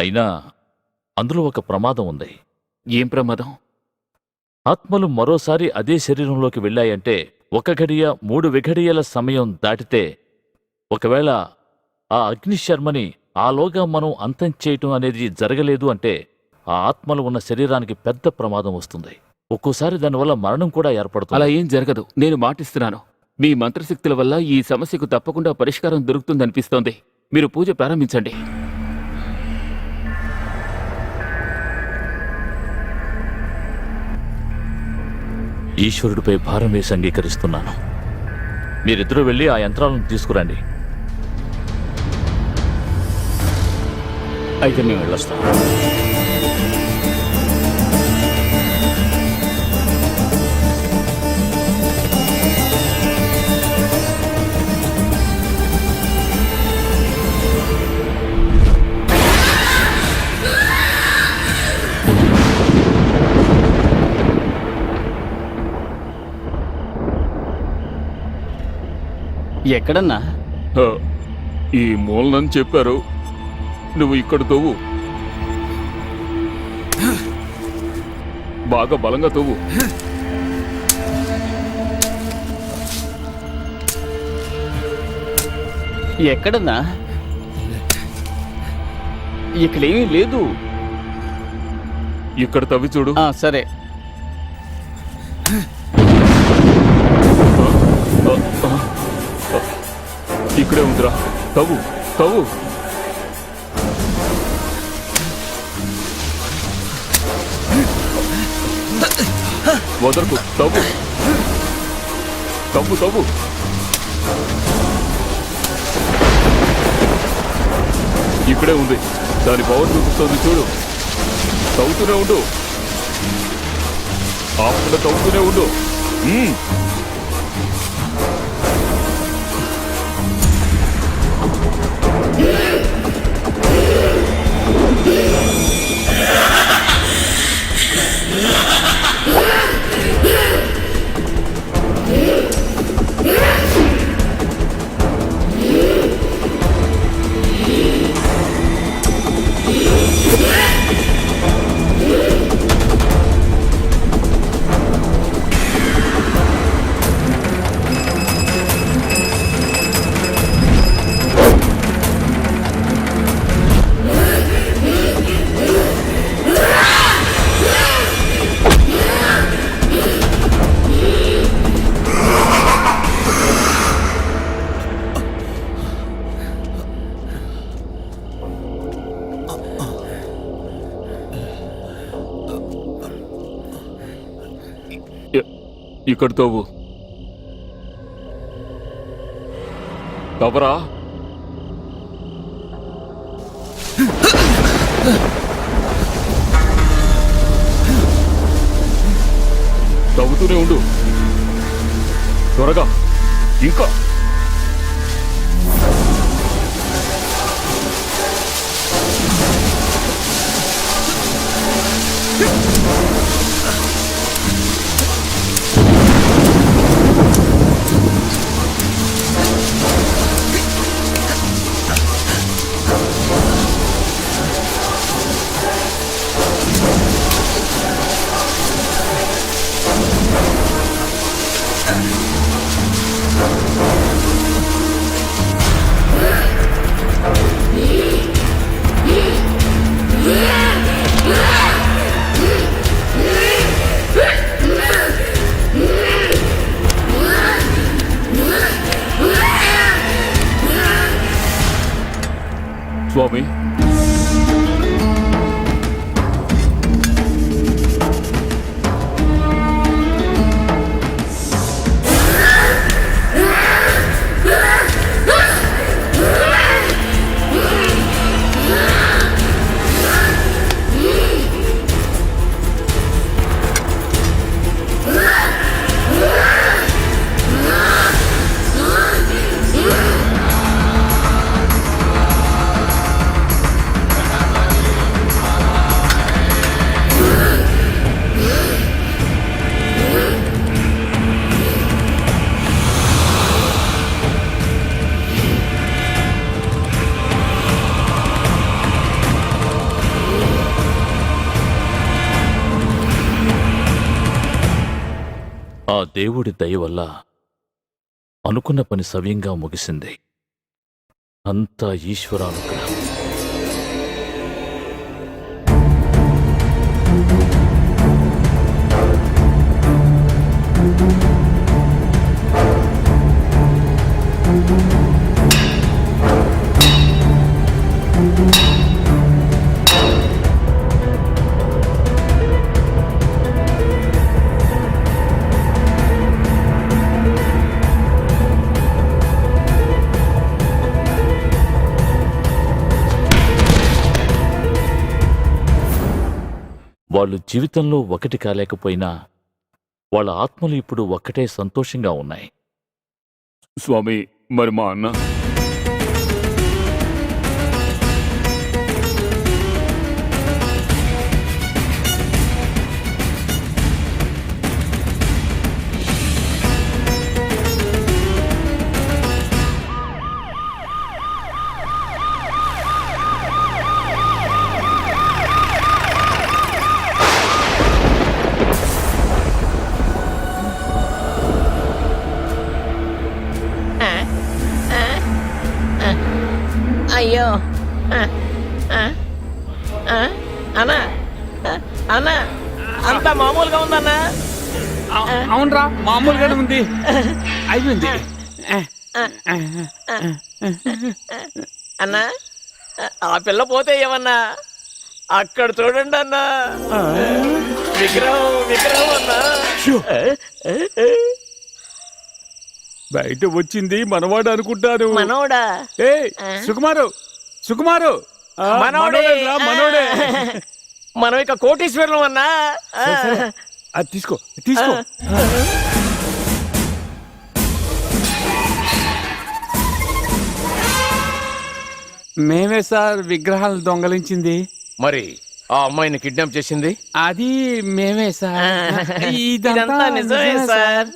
అయినా అందులో ఒక ప్రమాదం ఉంది. ఏం ప్రమాదం? ఆత్మలు మరోసారి అదే శరీరంలోకి వెళ్ళాయంటే 1 ఘడియ 3 విఘడియల సమయం దాటితే, ఒకవేళ ఆ అగ్నిశర్మని ఆలోగా మనం అంతం చేయటం అనేది జరగలేదు అంటే ఆ ఆత్మలు ఉన్న శరీరానికి పెద్ద ప్రమాదం వస్తుంది. ఒక్కోసారి దానివల్ల మరణం కూడా ఏర్పడుతుంది. అలా ఏం జరగదు, నేను మాటిస్తున్నాను. మీ మంత్రశక్తుల వల్ల ఈ సమస్యకు తప్పకుండా పరిష్కారం దొరుకుతుందనిపిస్తోంది. మీరు పూజ ప్రారంభించండి. ఈశ్వరుడిపై భారం వేసి అంగీకరిస్తున్నాను. మీరిద్దరూ వెళ్ళి ఆ యంత్రాలను తీసుకురండి. అయితే మేము వెళ్ళొస్తాం. ఎక్కడన్నా? ఈ మూలనని చెప్పారు. నువ్వు ఇక్కడ తవ్వు, బాగా బలంగా తవ్వు. ఎక్కడన్నా? ఇక్కడేమీ లేదు. ఇక్కడ తవ్వి చూడు. సరే. ఇక్కడే ఉందిరా. తవ్వు తవ్వు. వదలకు. తవ్వు తవ్వు తవ్వు. ఇక్కడే ఉంది. దాని పవర్ చూపిస్తోంది చూడు. తవ్వుతూనే ఉండు. ఆపకుండా తవ్వుతూనే ఉండు. ఇక్కడ తవ్వు. తవ్వరా. తవ్వుతూనే ఉండు. త్వరగా ఇంకా స్వామి ఆ దేవుడి దయ వల్ల అనుకున్న పని సవ్యంగా ముగిసింది. అంతా ఈశ్వరానుగ్రహం. వాళ్ళు జీవితంలో ఒకటి కాలేకపోయినా వాళ్ళ ఆత్మలు ఇప్పుడు ఒక్కటే సంతోషంగా ఉన్నాయి. స్వామి, మరి మా అన్న అయ్యో అన్నా అన్నా అంతా మామూలుగా ఉందన్నా. అవునరా, మామూలుగానే ఉంది. అయిపోయింది. అన్నా ఆ పిల్ల పోతే ఏమన్నా అక్కడ చూడండి అన్నా, విగ్రహం విగ్రహం అన్నా. బయట వచ్చింది మనవాడు అనుకుంటాను. మనోడా? ఏ సుకుమారు, సుకుమారు, మనోడేరా, మనోడే. మనం ఇక కోటీశ్వరులం అన్నా. అది తీసుకో, తీసుకో. మేమే సార్ విగ్రహాలు దొంగలించింది. మరి ఆ అమ్మాయిని కిడ్నాప్ చేసింది? అది మేమే సార్. ఇదంతా నిజమే సార్.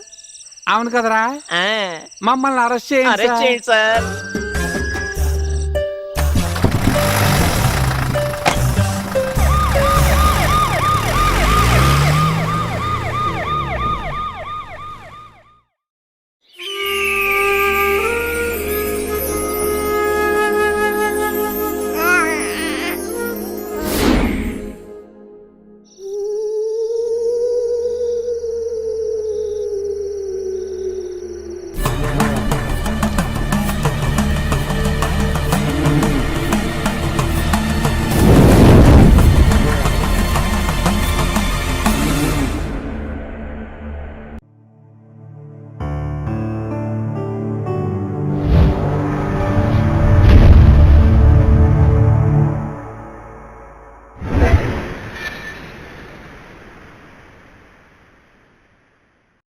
అవును కదరా, ఆ, మమ్మల్ని అరెస్ట్ అరెస్ట్ చేయండి చేయండి సార్.